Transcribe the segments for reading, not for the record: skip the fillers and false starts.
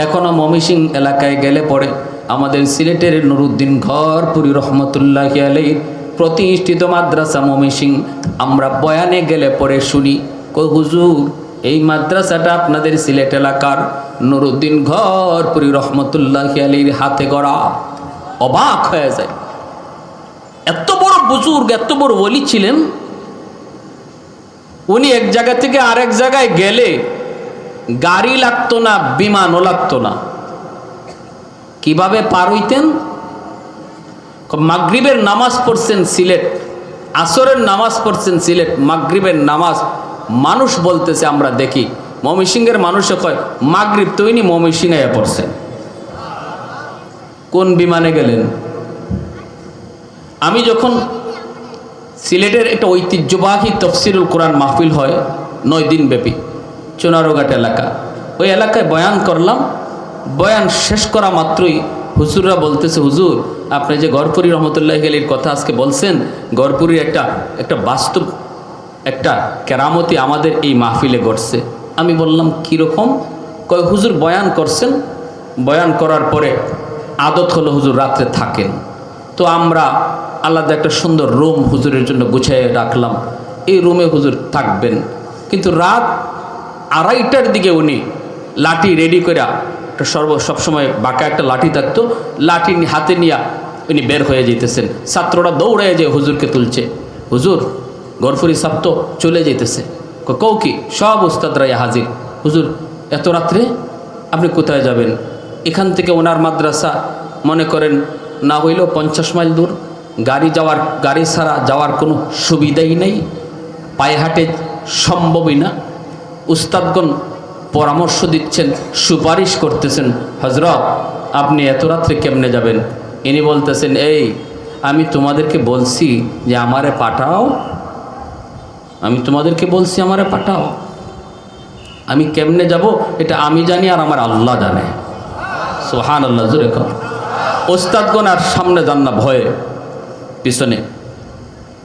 এখনও ময়মনসিংহ এলাকায় গেলে পরে আমাদের সিলেটের নুরুদ্দিন ঘরপুরি রহমতুল্লাহি আলাইহি প্রতিষ্ঠিত মাদ্রাসা ময়মনসিংহ, আমরা বয়ানে গেলে পরে শুনি কই হুজুর এই মাদ্রাসাটা আপনাদের সিলেট এলাকার নুরুদ্দিন ঘরপুরি রহমতুল্লাহি আলাইহির হাতে গড়া। অবাক হয়ে যায়, এত বড় বুজুর্গ, এত বড় ওলি ছিলেন উনি। এক জায়গা থেকে আরেক জায়গায় গেলে গাড়ি লাগতো না, বিমানও লাগতো না। কিভাবে পার হইতেন? মাগরিবের নামাজ পড়ছেন সিলেট, আসরের নামাজ পড়ছেন সিলেট, মাগরিবের নামাজ মানুষ বলতেছে, আমরা দেখি ময়মনসিংহের মানুষে কয় মাগরিব তো ইনি ময়মনসিংহে পড়ছেন। কোন বিমানে গেলেন? আমি যখন সিলেটের একটা ঐতিহ্যবাহী তফসিরুল কোরআন মাহফিল হয় 9 দিন ব্যাপী, চুনারঘাট এলাকা, ওই এলাকায় বয়ান করলাম। বয়ান শেষ করা মাত্রই হুজুররা বলতেছে, হুজুর আপনি যে ঘরপুরি রহমতুল্লাহি আলাইহির কথা আজকে বলছেন, ঘরপুরির একটা বাস্তব একটা কেরামতি আমাদের এই মাহফিলে ঘটছে। আমি বললাম কীরকম? কয় হুজুর বয়ান করছেন, বয়ান করার পরে আদত হলো হুজুর রাত্রে থাকেন, তো আমরা আলাদা একটা সুন্দর রুম হুজুরের জন্য গুছিয়ে রাখলাম, এই রুমে হুজুর থাকবেন। কিন্তু রাত 2:30টার দিকে উনি লাঠি রেডি করে, সবসময় বাঁকা একটা লাঠি থাকতো, লাঠি হাতে নিয়ে উনি বের হয়ে যেতেছেন। ছাত্ররা দৌড়ে যে হুজুরকে তুলছে, হুজুর ঘরপুরি সাহেব তো চলে যেতেছে। কও কি? সব উস্তাদরা হাজির। হুজুর এত রাত্রে আপনি কোথায় যাবেন? এখান থেকে ওনার মাদ্রাসা মনে করেন না হইলেও 50 মাইল দূর, গাড়ি ছাড়া যাওয়ার কোনো সুবিধাই নেই, পায়ে হাঁটে সম্ভবই না। উস্তাদগণ পরামর্শ দিচ্ছেন, সুপারিশ করতেছেন, হজরত আপনি এত রাত্রে কেমনে যাবেন? ইনি বলতেছেন, এই আমি তোমাদেরকে বলছি যে আমারে পাঠাও, আমি তোমাদেরকে বলছি আমারে পাঠাও, আমি কেমনে যাব এটা আমি জানি আর আমার আল্লাহ জানে। সুবহানাল্লাহ, জোরে কর। ওস্তাদগণ আর সামনে যান না, ভয়ে পিছনে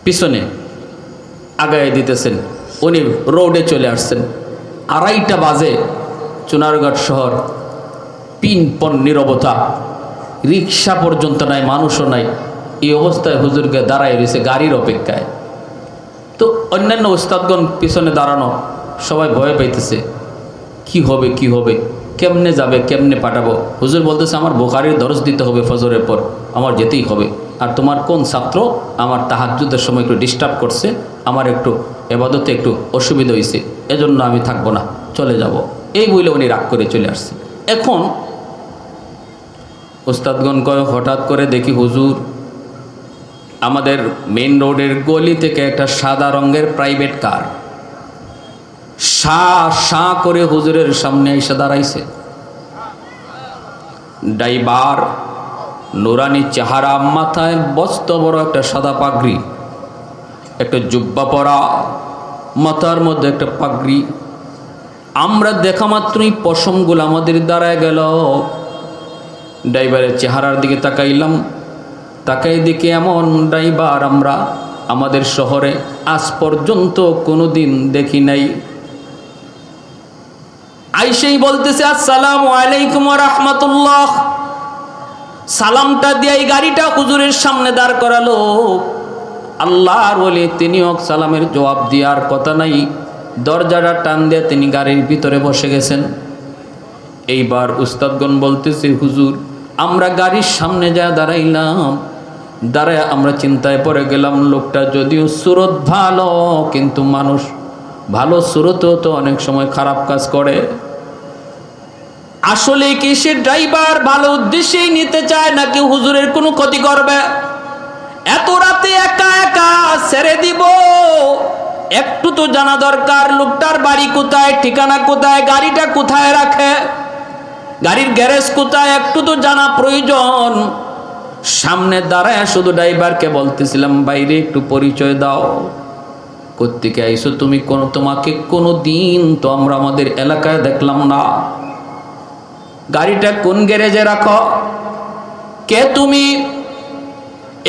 পিছনে আগায় দিতেছেন। উনি রোডে চলে আসছেন। 2:30 বাজে, চুনারঘাট শহর পিনপন নীরবতা, রিক্সা পর্যন্ত নাই, মানুষও নাই। এই অবস্থায় হুজুরকে দাঁড়ায় রয়েছে গাড়ির অপেক্ষায়। তো অন্যান্য ওস্তাদগণ পিছনে দাঁড়ানো, সবাই ভয় পাইতেছে, কি হবে কি হবে, কেমনে যাবে, কেমনে পাঠাবো। হুজুর বলতেছে আমার বুখারীর দরস দিতে হবে ফজরের পর, আমার যেতেই হবে। আর তোমার কোন ছাত্র আমার তাহাজ্জুদের সময় একটু ডিস্টার্ব করছে, আমার একটু এবাদতে একটু অসুবিধা হয়েছে, এজন্য আমি থাকবো না, চলে যাব। এই বলে উনি রাগ করে চলে আসছে। এখন ওস্তাদগণ কয় হঠাৎ করে দেখি হুজুর আমাদের মেইন রোডের গলি থেকে একটা সাদা রঙের প্রাইভেট কার সা করে হুজুরের সামনে এসে দাঁড়াইছে। ড্রাইভার নুরানি চেহারা, মাথায় বস্ত বড় একটা সাদা পাগড়ি, একটা জুব্বা পরা, মাথার মধ্যে একটা পাগড়ি। আমরা দেখা মাত্রই পশমগুলো আমাদের দাঁড়ায় গেল। ড্রাইভারের চেহারার দিকে তাকাইলাম, তাকাই দিকে এমন ড্রাইভার আমরা আমাদের শহরে আজ পর্যন্ত কোনো দিন দেখি নাই। আইসেই বলতেছে আসসালামু আলাইকুম ওয়া রাহমাতুল্লাহ। সালামটা দিয়ে গাড়িটা হুজুরের সামনে দাঁড় করালো। আল্লাহর ওলি তিনিও সালামের জবাব দেওয়ার কথা নাই, দরজাটা টান দিয়ে তিনি গাড়ির ভিতরে বসে গেছেন। এইবার উস্তাদগণ বলতেছে হুজুর আমরা গাড়ির সামনে যা দাঁড়াইলাম, দাঁড়ায় আমরা চিন্তায় পড়ে গেলাম, লোকটা যদিও সুরত ভালো, কিন্তু মানুষ ভালো সুরতেও তো অনেক সময় খারাপ কাজ করে। আসলে কি সে ড্রাইভার ভালো উদ্দেশ্যেই নিতে চায় নাকি হুজুরের কোনো ক্ষতি করবে? এত রাতে একা একা ছেড়ে দিব, একটু তো জানা দরকার লোকটার বাড়ি কোথায়, ঠিকানা কোথায়, গাড়িটা কোথায় রাখে, গাড়ির গ্যারেজ কোথায়, একটু তো জানা প্রয়োজন। সামনে দাঁড়ায় শুধু ড্রাইভারকে বলতেছিলাম বাইরে একটু পরিচয় দাও, কোত্থেকে আইসো তুমি, তোমাকে কোনো দিন তো আমরা আমাদের এলাকায় দেখলাম না, গাড়িটা কোন গ্যারেজে রাখো, কে তুমি?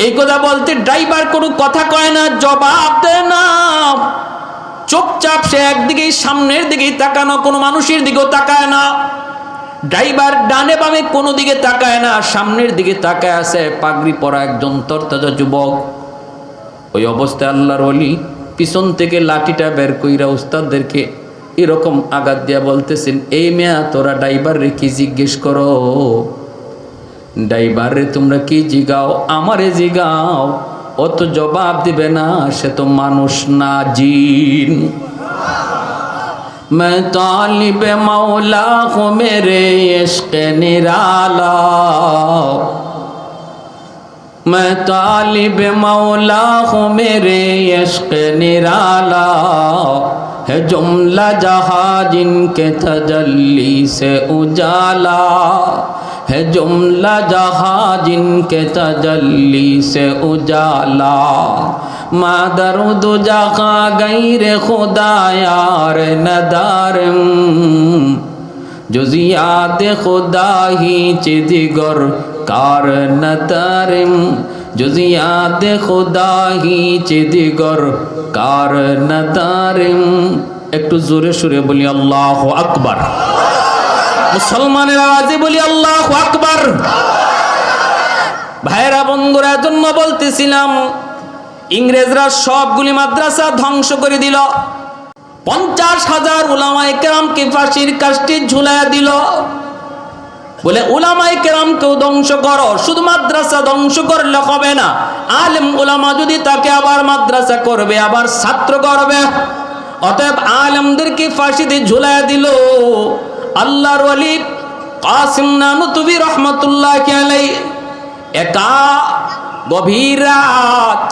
এই কথা বলতে ড্রাইভার কোনো কথা কয় না, জবাব দেয় না, চুপচাপ সে একদিকেই সামনের দিকেই তাকানো, কোনো মানুষের দিকেও তাকায় না। ড্রাইভার ডানে বামে কোনো দিকে তাকায় না, সামনের দিকে তাকায় আছে পাগড়ি পরা একজন তরতাজা যুবক। ওই অবস্থায় আল্লাহর ওলি পিছন থেকে লাঠিটা বের কইরা উস্তাদদেরকে এরকম আঘাত দিয়া বলতেছেন, এই মেয়া তোরা ড্রাইভার রে কি জিজ্ঞেস করো? ড্রাইভার রে তোমরা কি জিগাও? আমারে জিগাও। ও তো জবাব দিবে না, সে তো মানুষ না, জিন। मैं तालिब मौला हूँ मेरे इश्क़ निराला, मैं तालिब मौला हूँ मेरे इश्क़ निराला, है जुमला जहाँ जिनके तजल्ली से उजाला, है जुमला जहाँ जिनके तजल्ली से उजाला, मादरुद जहाँ गैर खुदा यार नदारम, जुजियात खुदा ही चिदिगर कार नदारम, जुजियात खुदा ही चिदिगर कार नदारम। একটু জোরে সুরে বলি আল্লাহু আকবার। মুসলমানের আওয়াজে বলি আল্লাহু আকবার। ভাইরা বন্ধুরা, জন্য বলতেছিলাম ইংরেজরা সবগুলি মাদ্রাসা ধ্বংস করে দিল, 50,000 উলামায়ে কেরামকে ফাঁসির কাস্টে ঝুলায়া দিল। বলে উলামায়ে কেরামকেও ধ্বংস করো, শুধু মাদ্রাসা ধ্বংস করলে হবে না, আলেম উলামা যদি তাকে আবার মাদ্রাসা করবে, আবার ছাত্র করবে। অতএব আলেমদেরকে ফাঁসিতে ঝুলায়া দিল। আল্লাহর ওলি কাসিম নানুতুবি রহমাতুল্লাহি আলাইহি একা গভীর রাত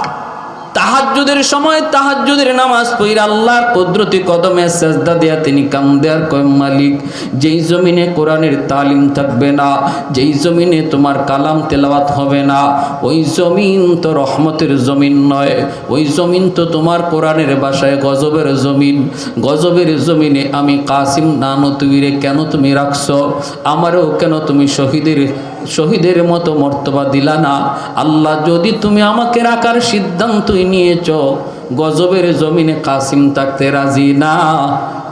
তাহাজ্জুদের সময় তাহাজ্জুদের নামাজ পড়ে আল্লাহর কুদরতি কদমে সেজদা দিয়া তিনি কান্দে আর কয়, মালিক, যেই জমিনে কোরআনের তালিম থাকবে না, যেই জমিনে তোমার কালাম তেলাওয়াত হবে না, ওই জমিন তো রহমতের জমিন নয়, ওই জমিন তো তোমার কোরআনের ভাষায় গজবের জমিন। গজবের জমিনে আমি কাসিম নানুতুবিরে কেন তুমি রাখছো? আমারও কেন তুমি শহীদের মতো মর্তবা দিলা না? আল্লাহ, যদি তুমি আমাকে রাখার সিদ্ধান্তই নিয়েছ, গজবের জমিনে কাসিম থাকতে রাজি না,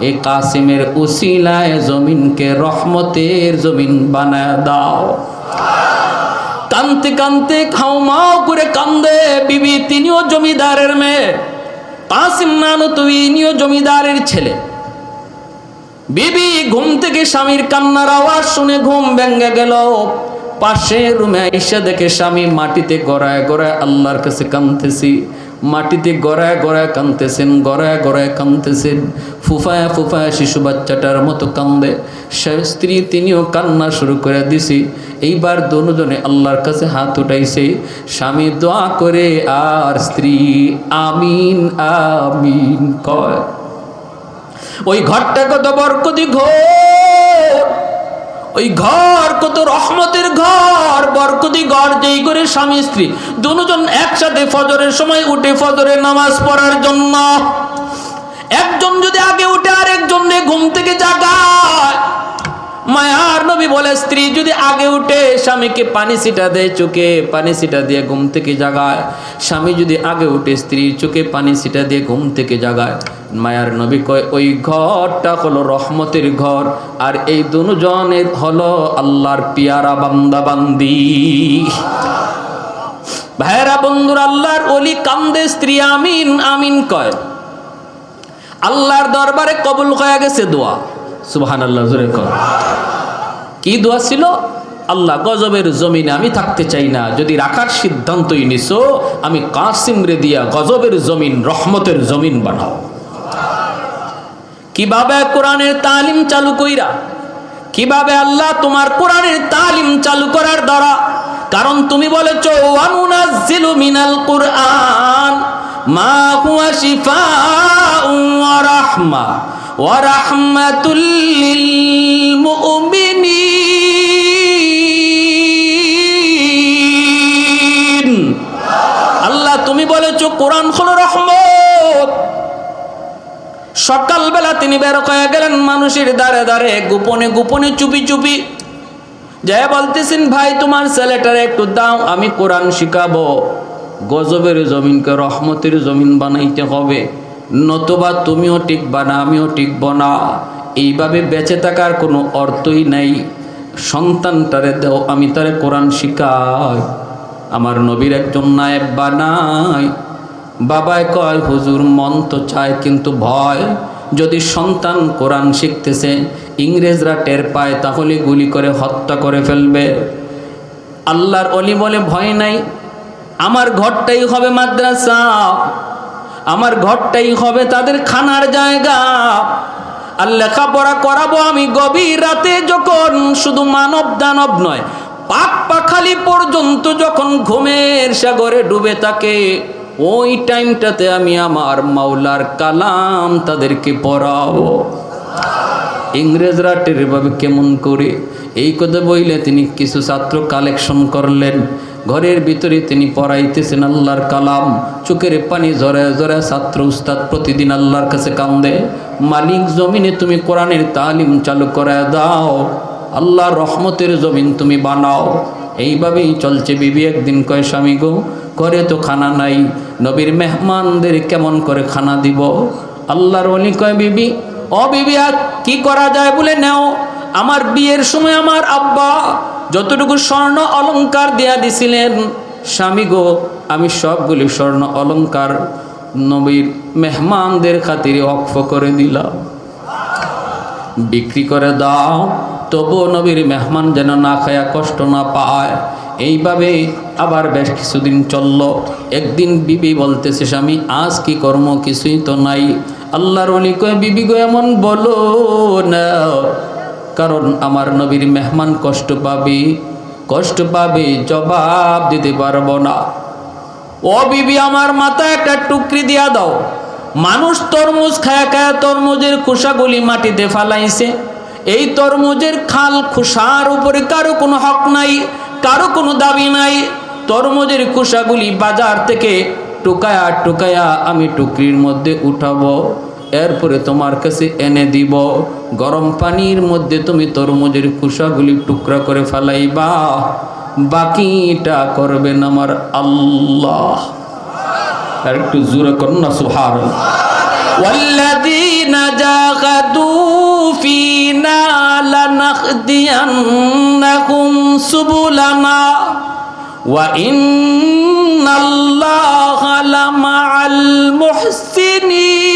এই কাসিমের উসিলায় জমিনকে রহমতের জমিন বানায় দাও। কানতে কানতে খাওমাও করে কান্দে বিবি, তিনিও জমিদারের মেয়ে। কাসিম নানুতুবি ইনিও জমিদারের ছেলে। বিবি ঘুম থেকে স্বামীর কান্নার আওয়াজ শুনে ঘুম ভেঙে গেল। পাশে রুমে এসে দেখে স্বামী মাটিতে গড়ায় গড়ায় আল্লাহর কাছে কাঁদতেছি, মাটিতে গড়ায় গড়ায় কাঁদতেছেন, গড়ায় গড়ায় কাঁদতেছেন, ফুফায়া ফুফায়া শিশু বাচ্চাটার মতো কান্দে। স্ত্রী তিনিও কান্না শুরু করে দিছি। এইবার দুজনে আল্লাহর কাছে হাত উঠাইছে। স্বামী দোয়া করে আর স্ত্রী আমিন আমিন কয়। ওই ঘরটা কত বরকতি ঘর, ওই ঘর কত রহমতের ঘর, বরকতি ঘর। যেই করে স্বামী স্ত্রী দুজন একসাথে ফজরের সময় উঠে ফজরের নামাজ পড়ার জন্য, একজন যদি আগে উঠে আর একজন ঘুম থেকে জাগায়। মায়ার নবী বলে, স্ত্রী যদি আগে উঠে স্বামীকে পানি ছিটা দেয়, চোখে পানি ছিটা দিয়ে ঘুম থেকে জাগায়। স্বামী যদি আগে উঠে স্ত্রীর চোখে পানি ছিটা দিয়ে ঘুম থেকে জাগায়। মায়ার নবী কয়, ওই ঘরটা হলো রহমতের ঘর, আর এই দুজনের হলো আল্লাহর পিয়ারা বান্দা বান্দি। ভাইরা বন্ধুরা, আল্লাহর ওলি কান্দে, স্ত্রী আমিন আমিন কয়। আল্লাহর দরবারে কবুল হয়ে গেছে দোয়া। সুবহানাল্লাহ, জোরে কর। কি দোয়া ছিল? আল্লাহ, গজবের জমিনে আমি থাকতে চাই না, যদি রাখার সিদ্ধান্তই নিছো, আমি কাসিম রে দিয়া গজবের জমিন রহমতের জমিন বানাও। কিভাবে কোরআনের তালিম চালু কইরা, কিভাবে আল্লাহ তোমার কোরআনের তালিম চালু করার দ্বারা, কারণ তুমি বলেছো ওয়ানুনাজ্জিলু মিনাল কুরআন মা হুয়া শিফাউন ওয়া রাহমা ওয়া রাহমাতুল লিল মুমিনিন। আল্লাহ, তুমি বলেছো কোরআন হলো রহমত। সকালবেলা তিনি বের হয়ে গেলেন মানুষের দ্বারে দ্বারে, গোপনে গোপনে চুপি চুপি যাই বলতেছেন, ভাই তোমার ছেলেটারে একটু দাও, আমি কোরআন শিখাবো। গজবের জমিনকে রহমতের জমিন বানাইতে হবে, নতুবা তুমিও টিকবা না, আমিও টিকব না। এইভাবে বেঁচে থাকার কোনো অর্থই নাই। সন্তানটারে দাও, আমি তারে কোরআন শিখাই। আমার নবীর একজন নায়েব বানাই। বাবায় কয়, হুজুর মন তো চায় কিন্তু ভয়, যদি সন্তান কোরআন শিখতেছে ইংরেজরা টের পায় তাহলে গুলি করে হত্যা করে ফেলবে। আল্লাহর ওলি বলে, ভয় নাই, আমার ঘরটাই হবে মাদ্রাসা, আমার ঘরটাই হবে তাদের খানার জায়গা। আর লেখাপড়া করাবো আমি গভীর রাতে, যখন শুধু মানব দানব নয়, পাক পাখালি পর্যন্ত যখন ঘুমের সাগরে ডুবে থাকে, ওই টাইমটাতে আমি আমার মাওলার কালাম তাদেরকে পড়াবো। ইংরেজরা টের পাবে কেমন করে। এই কথা বইলে তিনি কিছু ছাত্র কালেকশন করলেন, ঘরের ভিতরে তিনি পড়াইতেছেন আল্লাহর কালাম, চোখের পানি ঝরে ঝরে ছাত্র উস্তাদ প্রতিদিন আল্লাহর কাছে কান্দে, মালিক জমিনে তুমি কোরআনের তালিম চালু করে দাও, আল্লাহর রহমতের জমিন তুমি বানাও। এইভাবেই চলছে। বিবি একদিন কয়, স্বামী গো, ঘরে তো খানা নাই, নবীর মেহমানদের কেমন করে খানা দিব? আল্লাহর ওলি কয়, বিবি, ও বিবি, আর কি করা যায় বলে নেও। আমার বিয়ের সময় আমার আব্বা যতটুকু স্বর্ণ অলংকার দেয়া দিছিলেন, স্বামী গো, আমি সবগুলি স্বর্ণ অলংকার নবীর মেহমানদের খাতিরে ওয়াকফ করে দিলাম, বিক্রি করে দাও, তবুও নবীর মেহমান যেন না খায়া কষ্ট না পায়। এইভাবে আবার বেশ কিছুদিন চলল। একদিন বিবি বলতেছে, স্বামী আজ কি কর্ম, কিছুই তো নাই। আল্লাহর ওলি কয়, বিবি গো এমন বলো না, কারণ আমার নবীর মেহমান কষ্ট পাবে, জবাব দিতে পারবো না। ও বিবি, আমার মাথায় একটা টুকরি দিয়া দাও। মানুষ তরমুজ খায়া খায়া তরমুজের খোসাগুলি মাটিতে ফালাইছে, এই তরমুজের খাল খোসার উপরে কারো কোনো হক নাই, কারো কোনো দাবি নাই। তরমুজের খোসাগুলি বাজার থেকে টুকায়া টুকায়া আমি টুকরির মধ্যে উঠাবো, এরপরে তোমার কাছে এনে দিব। গরম পানির মধ্যে তুমি তরমুজের খোসাগুলি টুকরা করে ফেলাইবা, বাকিটা করবেন আমার আল্লাহ। আর একটু জোরে করুন না সুবহানাল্লাহ। ওয়াল্লাযীনা জাহাদু ফীনা লানাহদিয়ান্নাহুম সুবুলানা ওয়া ইন্নাল্লাহা লামাআল মুহসিনিন।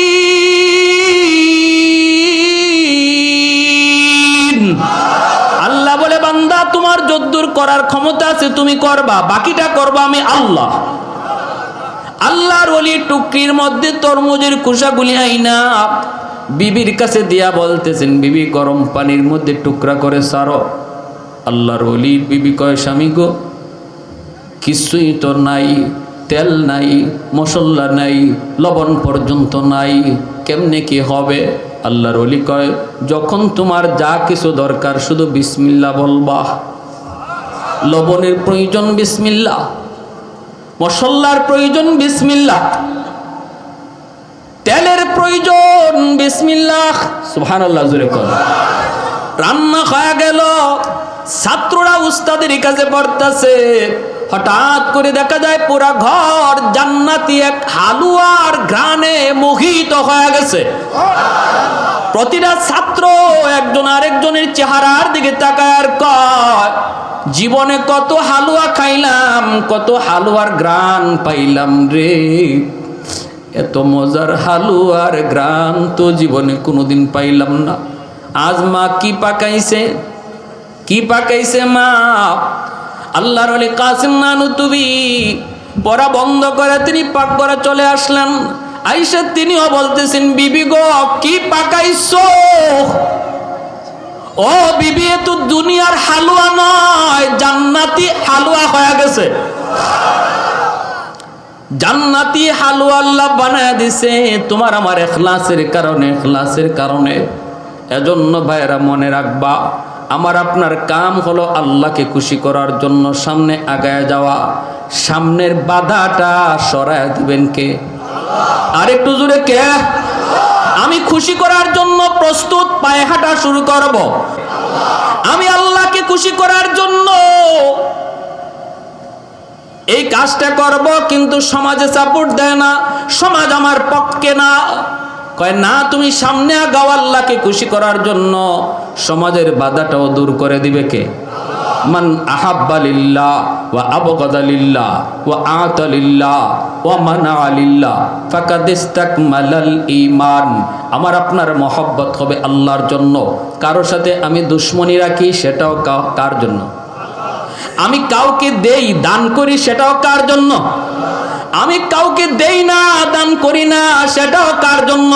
আল্লাহ বলে, বান্দা তোমার যদ্দুর করার ক্ষমতা আছে তুমি করবা, বাকিটা করবা আমি আল্লাহ। আল্লাহর ওলি টুকরির মধ্যে তরমুজের খোসাগুলি আইনা বিবির কাছে দিয়া বলতেছেন, বিবি গরম পানির মধ্যে টুকরা করে সারো। আল্লাহর ওলির বিবি কয়, স্বামী গো, কিছুই তো নাই, তেল নাই, মশলা নাই, লবণ পর্যন্ত নাই, কেমনে কি হবে? আল্লাহর ওলি কয়, যখন তোমার যা কিছু দরকার শুধু বিসমিল্লাহ বলবা। লবণের প্রয়োজন বিসমিল্লাহ, মশলার প্রয়োজন বিসমিল্লাহ, তেলের প্রয়োজন বিসমিল্লাহ। সুবহানাল্লাহ, জোরে কর। রান্না হয়ে গেল, ছাত্ররা উস্তাদের কাছে পড়তেছে, হঠাৎ করে দেখা যায় পুরা ঘর জান্নাতি এক হালুয়ার ঘ্রাণে মোহিত হয়ে গেছে। প্রতিটা ছাত্র একজন আরেকজনের চেহারার দিকে তাকায় আর কয়, জীবনে কত হালুয়া খাইলাম, কত হালুয়ার ঘ্রাণ পাইলাম রে, এত মজার হালুয়ার ঘ্রাণ তো জীবনে কোনোদিন পাইলাম না। আজ মা কি পাকাইছে মা? আল্লাহর ওলি কাসিম নানুতুবি পড়া বন্ধ করে তিনি পাকঘরে চলে আসলেন। আইসা তিনিও বলতেছেন, বিবি গো, কি পাকাইছো? ও বিবি, এ তো দুনিয়ার হালুয়া নয়, জান্নাতি হালুয়া হয়ে গেছে। জান্নাতি হালুয়া আল্লাহ বানায় দিছে তোমার আমার ইখলাসের কারণে। এজন্য ভাইরা মনে রাখবা, আমার আপনার কাম হলো আল্লাহকে খুশি করার জন্য সামনে আগায় যাওয়া। সামনের বাধাটা সরায় দিবেন কে? আর একটু জোরে কে? আমি খুশি করার জন্য প্রস্তুত, পায়ে হাঁটা শুরু করব। আমি আল্লাহকে খুশি করার জন্য এই কাজটা করব, কিন্তু সমাজে সাপোর্ট দেয় না, সমাজ আমার পক্ষে না। কয় না, তুমি সামনে আগাও আল্লাহকে খুশি করার জন্য। সমাজের বাধাটাও দূর করে দিবে কে? মান আহাব্বা লিল্লাহ ওয়া আবগাদা লিল্লাহ ওয়া আতা লিল্লাহ ওয়া মানা লিল্লাহ ফাকাদ ইসতাকমালাল ঈমান। আমার আপনার মহব্বত হবে আল্লাহর জন্য। কারোর সাথে আমি দুশ্মনী রাখি, সেটাও কার জন্য? আমি কাউকে দেই, দান করি, সেটাও কার জন্য? আমি কাউকে দেই না, দান করি না, সেটাও কার জন্য?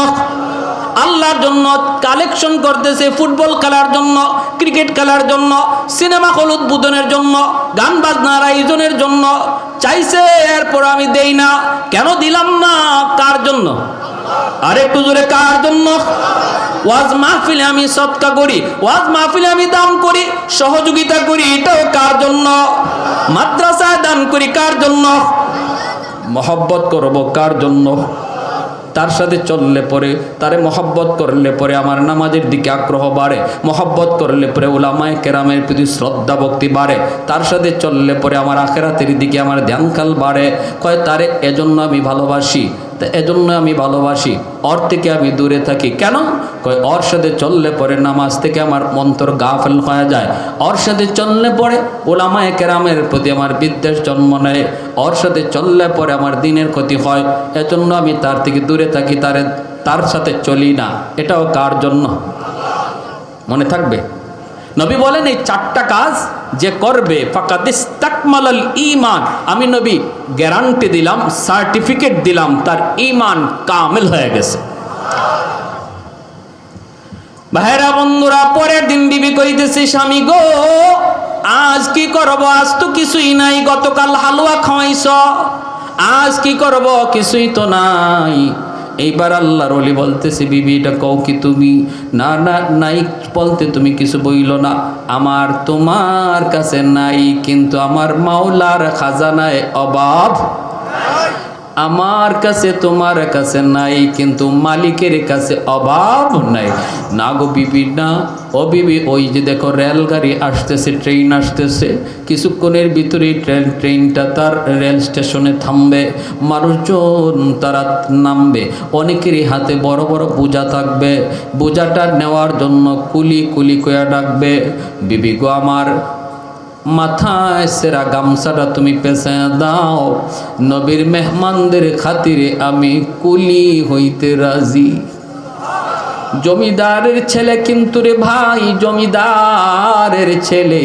আল্লাহর জন্য। কালেকশন করতেছে ফুটবল খেলার জন্য, ক্রিকেট খেলার জন্য, সিনেমা হল উদ্বোধনের জন্য, গান বাজনার আয়োজনের জন্য চাইছে, এরপর আমি দেই না। কেন দিলাম না? কার জন্য? আর একটু জোরে, কার জন্য? ওয়াজ মাহফিলে আমি সদকা করি, ওয়াজ মাহফিলে আমি দান করি, সহযোগিতা করি, এটাও কার জন্য? মাদ্রাসায় দান করি, কার জন্য? মহব্বত করব কার জন্য? তার সাথে চললে পরে, তারে মহব্বত করলে পরে আমার নামাজের দিকে আগ্রহ বাড়ে, মহব্বত করলে পরে উলামায়ে কেরামের প্রতি শ্রদ্ধা ভক্তি বাড়ে, তার সাথে চললে পরে আমার আখিরাতের দিকে আমার ধ্যানকাল বাড়ে। কয় তারে এজন্য আমি ভালোবাসি, তা এজন্য আমি ভালোবাসি, ওর থেকে আমি দূরে থাকি। কেন? কয় ওর সাথে চললে পরে নামাজ থেকে আমার অন্তর গাফেল হয়ে যায়, ওর সাথে চললে পরে উলামায়ে কেরামের প্রতি আমার বিদ্বেষ জন্ম নেয়, ওর সাথে চললে পরে আমার দিনের ক্ষতি হয়, এজন্য আমি তার থেকে দূরে থাকি, তার সাথে চলি না। এটাও কার জন্য? মনে থাকবে, নবী বলেন এই 4টা কাজ যে করবে ফাকাদ ইসতাকমালাল ঈমান, আমি নবী গ্যারান্টি দিলাম, সার্টিফিকেট দিলাম, তার ঈমান কামিল হয়ে গেছে। ভাইরা বন্ধুরা, পরের দিন বিবি কইতেছে, স্বামী গো আজ কি করব? আজ তো কিছুই নাই, গতকাল হালুয়া খাওয়াইছ, আজ কি করব? কিছুই তো নাই। এইবার আল্লাহর ওলি বলতেছে, বিবি এটা কও কি তুমি? না না, নাই বলতে তুমি কিছু বইল না। আমার তোমার কাছে নাই, কিন্তু আমার মাওলার খাজানায় অভাব। আমার কাছে তোমার কাছে নাই, কিন্তু মালিকের কাছে অভাব নাই। না গো বিবি না, ও বিবি ওই যে দেখো রেলগাড়ি আসতেছে, ট্রেন আসতেছে, কিছুক্ষণের ভিতরেই ট্রেনটা তার রেল স্টেশনে থামবে, মানুষজন তারা নামবে, অনেকেরই হাতে বড় বড় বোঝা থাকবে, বোঝাটা নেওয়ার জন্য কুলি কুলি কয়া ডাকবে। বিবি গো আমার মাথায় সেরা গামছাটা তুমি পেঁচায়া দাও, নবীর মেহমানদের খাতিরে আমি কুলি হইতে রাজি। জমিদারের ছেলে কিন্তু রে ভাই, জমিদারের ছেলে,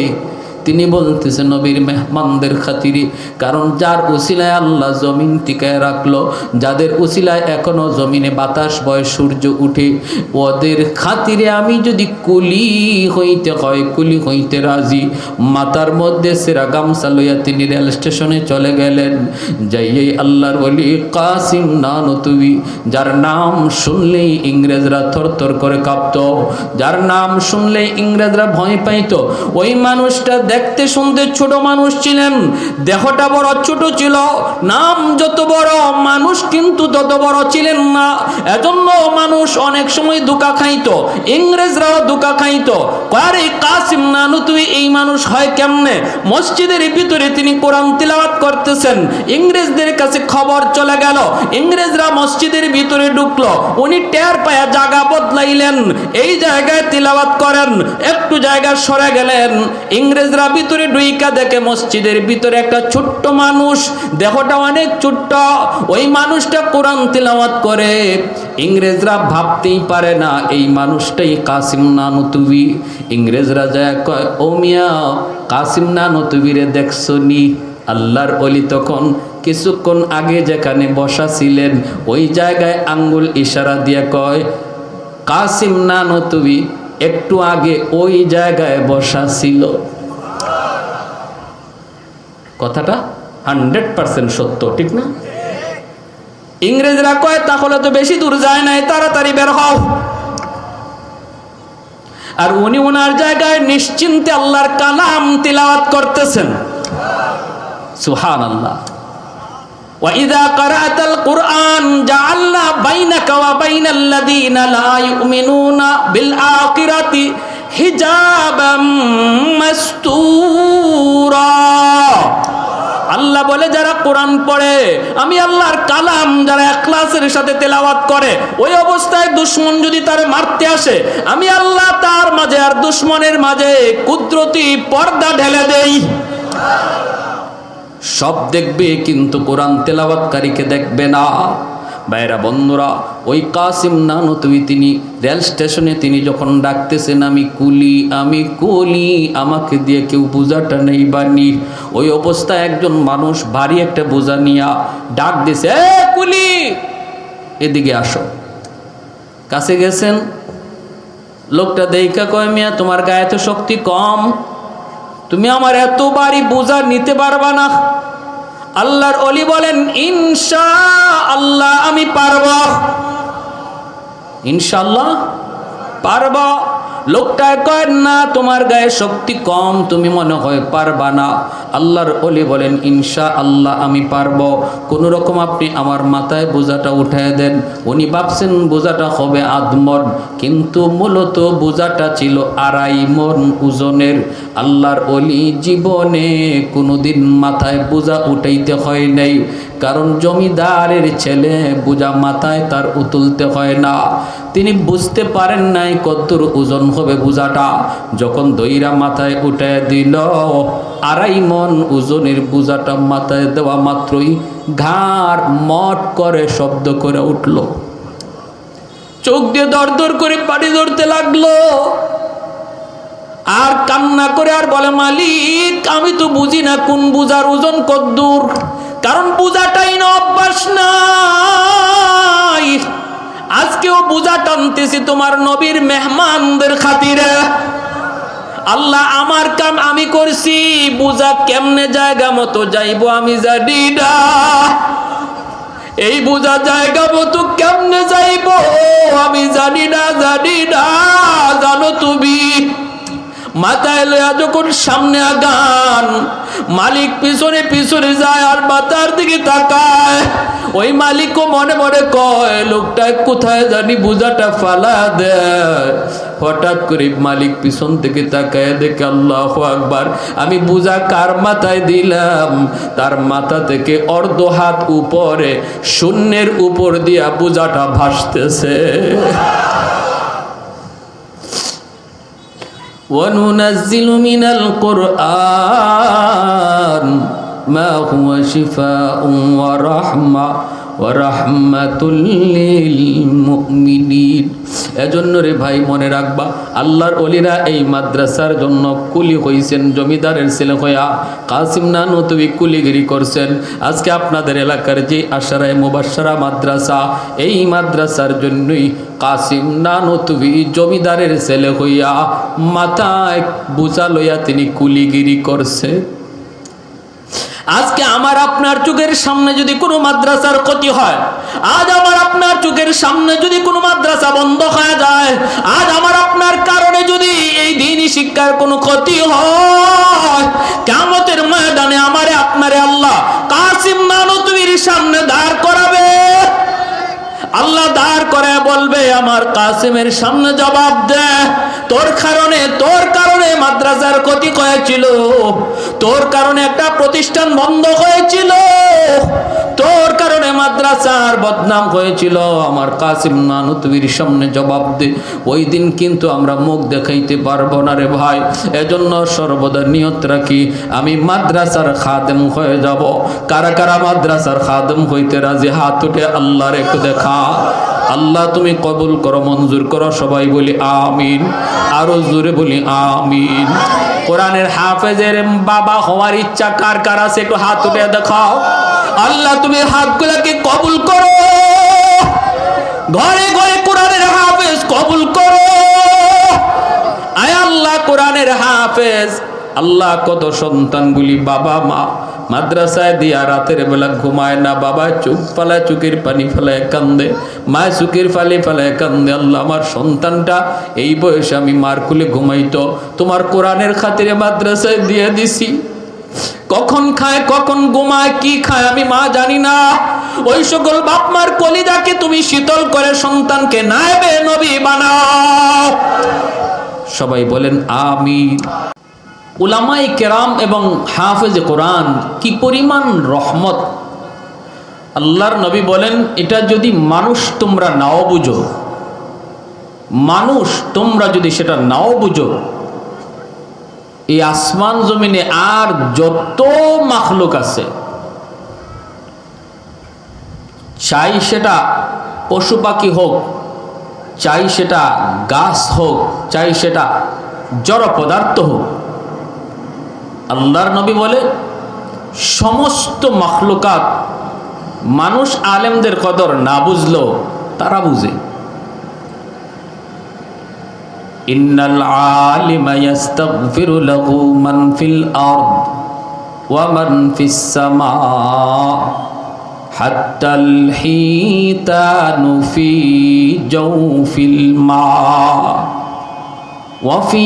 তিনি বলতেছে নবীর মেহমানদের খাতিরে, কারণ যার উসিলায় আল্লাহ জমিন টিকায় রাখলো, যাদের উসিলায় এখনো জমিনে বাতাস বয়, সূর্য উঠে, ওদের খাতিরে আমি যদি কুলি হইতে হয়, কুলি হইতে রাজি। মাথার মধ্যে সেরা গামছা লইয়া তিনি রেল স্টেশনে চলে গেলেন। যাইয়েই আল্লাহর ওলি কাসিম নানতুবি, যার নাম শুনলেই ইংরেজরা থরথর করে কাঁপত, যার নাম শুনলেই ইংরেজরা ভয় পাইত, ওই মানুষটা দেখতে শুনতে ছোট মানুষ ছিলেন, দেহটা বড় ছোট ছিল, নাম যত বড় মানুষ কিন্তু তত বড় ছিলেন না। এজন্য মানুষ অনেক সময় ধোঁকা খাইতো, ইংরেজরাও ধোঁকা খাইতো। আরে কাসিম নানুতুবি এই মানুষ হয় কেমনে? মসজিদের ভিতরে তিনি কোরআন তিলাওয়াত করতেছেন, ইংরেজদের কাছে খবর চলে গেল, ইংরেজরা মসজিদের ভিতরে ঢুকলো, উনি টের পায়া জায়গা বদলাইলেন, এই জায়গায় তিলাওয়াত করেন, একটু জায়গা সরে গেলেন, ইংরেজরা ভিতরে ঢুইকা দেখে মসজিদের ভিতরে একটা ছোট্ট মানুষ, দেহটা অনেক ছোট্ট, ওই মানুষটা কোরআন তিলাওয়াত করে। ইংরেজরা ভাবতেই পারে না এই মানুষটাই কাসিম নানুতুবি। ইংরেজরা যায় কয়, ও মিয়া কাসিম নানুতুবিরে দেখছো নি? আল্লাহর ওলি তখন কিছুক্ষণ আগে যেখানে বসা ছিলেন ওই জায়গায় আঙ্গুল ইশারা দিয়ে কয়, কাসিম নানুতুবি একটু আগে ওই জায়গায় বসা ছিল। কথাটা 100% সত্য, ঠিক না? ইংরেজরা কয় তাহলে তো বেশি দূর যায় নাই, তাড়াতাড়ি বের হও। আর উনি ওনার জায়গায় নিশ্চিন্তে আল্লাহর কালাম তিলাওয়াত করতেছেন। সুবহানাল্লাহ। وَإِذَا قَرَأْتَ الْقُرْآنَ جَعَلْنَا بَيْنَكَ وَبَيْنَ الَّذِينَ لَا يُؤْمِنُونَ بِالْآخِرَةِ حِجَابًا مَسْتُورًا। আল্লাহ বলে যারা কোরআন পড়ে, আমি আল্লাহর কালাম যারা ইখলাসের সাথে তেলাওয়াত করে, ওই অবস্থায় দুশমন যদি তার মারতে আসে, আমি আল্লাহ তার মাঝে আর দুশমনের মাঝে কুদরতি পর্দা ঢেলে দেই। সব দেখবে কিন্তু কোরআন তেলাওয়াতকারীকে দেখবে না। ভাইরা বন্ধুরা, ওই কাসিম নানতুবি তিনি রেল স্টেশনে তিনি যখন ডাকতেছেন আমি কুলি, আমাকে দিয়ে কেউ বোঝাটা নেই বানি, ওই অবস্থায় একজন মানুষ ভারী একটা বোঝা নিয়া ডাক দিছে, এ কুলি এদিকে আসো। কাছে গেছেন, লোকটা দেইকা কয়, মিয়া তোমার গায়ে তো শক্তি কম, তুমি আমার এত ভারী বোঝা নিতে পারবা না। আল্লাহর ওলি বলেন ইনশাআল্লাহ আমি পারব, ইনশাআল্লাহ পারব। লোকটা কয় না তোমার গায়ে শক্তি কম, তুমি মনে হয় পারবা না। আল্লাহর ওলি বলেন ইনশাআল্লাহ আমি পারব, কোনো রকম আপনি আমার মাথায় বোঝাটা উঠায় দেন। উনি ভাবছেন বোঝাটা হবে আধমন, কিন্তু মূলত বোঝাটা ছিল 2.5 মণ ওজনের। আল্লাহর ওলি জীবনে কোনোদিন মাথায় বোঝা উঠাইতে হয় নাই, কারণ জমিদারের ছেলে বোঝা মাথায় তার তুলতে হয় না। তিনি বুঝতে পারেন নাই কতদূর ওজন হবে বোঝাটা, যখন দইরা মাথায় উঠায় দিল 2.5 মণ ওজনের বোঝাটা মাথায় দেওয়া মাত্রই ঘাড় মট করে শব্দ করে উঠল, চোখ দিয়ে দরদর করে পানি ধরতে লাগলো, আর কান্না করে আর বলে, মালিক আমি তো বুঝি না কোন বোঝার ওজন কতদূর, কারণ বোঝাটাই না অভ্যাস নাই। আজকেও বোঝা টানতেছি তোমার নবীর মেহমানদের খাতিরে। আল্লাহ আমার কাম আমি করছি, বোঝা কেমনে জায়গা মতো যাইবো আমি জানি না, এই বোঝা জায়গা মতো কেমনে যাইবো আমি জানি না, জানো তুমি। মাথায় লয়া যখন সামনে আগান, মালিক পিছনে পিছনে যায় আর মাথার দিকে তাকায়, ওই মালিকও মনে মনে কয় লোকটা কোথায় জানি বোঝাটা ফালা দেয়। হঠাৎ করে মালিক পিছন থেকে তাকায় দেখে আল্লাহু আকবার, আমি বোঝা কার মাথায় দিলাম, তার মাথা থেকে অর্ধ হাত উপরে শূন্যের উপর দিয়া বোঝাটা ভাসতেছে। وَنُنَزِّلُ مِنَ الْقُرْآنِ مَا هُوَ شِفَاءٌ وَرَحْمَةٌ লিলমুমিনিন। এজন্য রে ভাই মনে রাখবা, আল্লাহর ওলিরা এই মাদ্রাসার জন্য কুলি হইছেন, জমিদারের ছেলে হইয়া কাসিম নানুতুবি কুলিগিরি করছেন। আজকে আপনাদের এলাকার যে আশারায়ে মুবাশশারা মাদ্রাসা, এই মাদ্রাসার জন্যই কাসিম নানুতুবি জমিদারের ছেলে হইয়া মাথায় বোঝা লইয়া তিনি কুলিগিরি করছে। আজকে আমার আপনার চোখের সামনে যদি কোনো মাদ্রাসার ক্ষতি হয়, আজ আমার আপনার চোখের সামনে যদি কোনো মাদ্রাসা বন্ধ হয়ে যায়, আজ আমার আপনার কারণে যদি এই দ্বীনি শিক্ষার কোনো ক্ষতি হয়, কিয়ামতের ময়দানে আমারে আপনারে আল্লাহ কাসিম নানুতুবির সামনে দাঁড় করাবে। আল্লাহ দাঁড় করে বলবে, আমার কাসিমের সামনে জবাব দে, তোর কারণে মাদ্রাসার ক্ষতি হয়েছিল, তোর কারণে একটা প্রতিষ্ঠান বন্ধ হয়েছিল, তোর কারণে মাদ্রাসার বদনাম হয়েছিল, আমার কাসিম নানুতুবির সামনে জবাব দে। ওই দিন কিন্তু আমরা মুখ দেখাইতে পারবো না রে ভাই। এজন্য সর্বদা নিয়ত রাখি, আমি মাদ্রাসার খাদেম হয়ে যাব। কারা কারা মাদ্রাসার খাদেম হইতে রাজি হাত উঠে আল্লাহর একটু দেখা। আল্লাহ তুমি কবুল করো, মঞ্জুর করো, সবাই বলি আমিন, আরো জোরে বলি আমিন। কোরআনের হাফেজের বাবা হওয়ার ইচ্ছা কার কার আছে একটু হাত উঠে দেখাও। আল্লাহ তুমি হাতগুলোকে কবুল করো, ঘরে ঘরে কোরআনের হাফেজ কবুল করো। আয় আল্লাহ কোরআনের হাফেজ। আল্লাহ কত সন্তানগুলি বাবা মা মাদ্রাসায় দিয়া রাতের বেলা ঘুমায় না, বাবা চোখ ফালায় চোখের পানি ফেলায় কান্দে, মায় চোখের ফালি ফেলায় কান্দে। আল্লাহ আমার সন্তানটা এই বয়সে আমি মার কুলে ঘুমাইতো, তোমার কোরআনের খাতিরে মাদ্রাসায় দিয়ে দিছি। কখন খায় কখন ঘুমায় কি খায় আমি মা জানি না। ওই সকল বাপ মার কলিজাকে তুমি শীতল করে সন্তানকে নায়েবে নবী বানাও। সবাই বলেন আমিন। উলামায়ে কেরাম এবং হাফেজে কোরআন কি পরিমাণ রহমত। আল্লাহর নবী বলেন, এটা যদি মানুষ তোমরা নাও বুঝো, মানুষ তোমরা যদি সেটা নাও বুঝো, এই আসমান জমিনে আর যত মাখলুক আছে, চাই সেটা পশু পাখি হোক, চাই সেটা গাছ হোক, চাই সেটা জড় পদার্থ হোক, আল্লাহর নবী বলে সমস্ত মাখলুকাত মানুষ আলেমদের কদর না বুঝলো তারা বুঝে। ইন্নাল আলিমা ইস্তাগফিরু লাহু মান ফিল আরদ ওয়া মান ফিস সামা হাত্তাল হিতানু ফি জাওফিল মা ওয়া ফি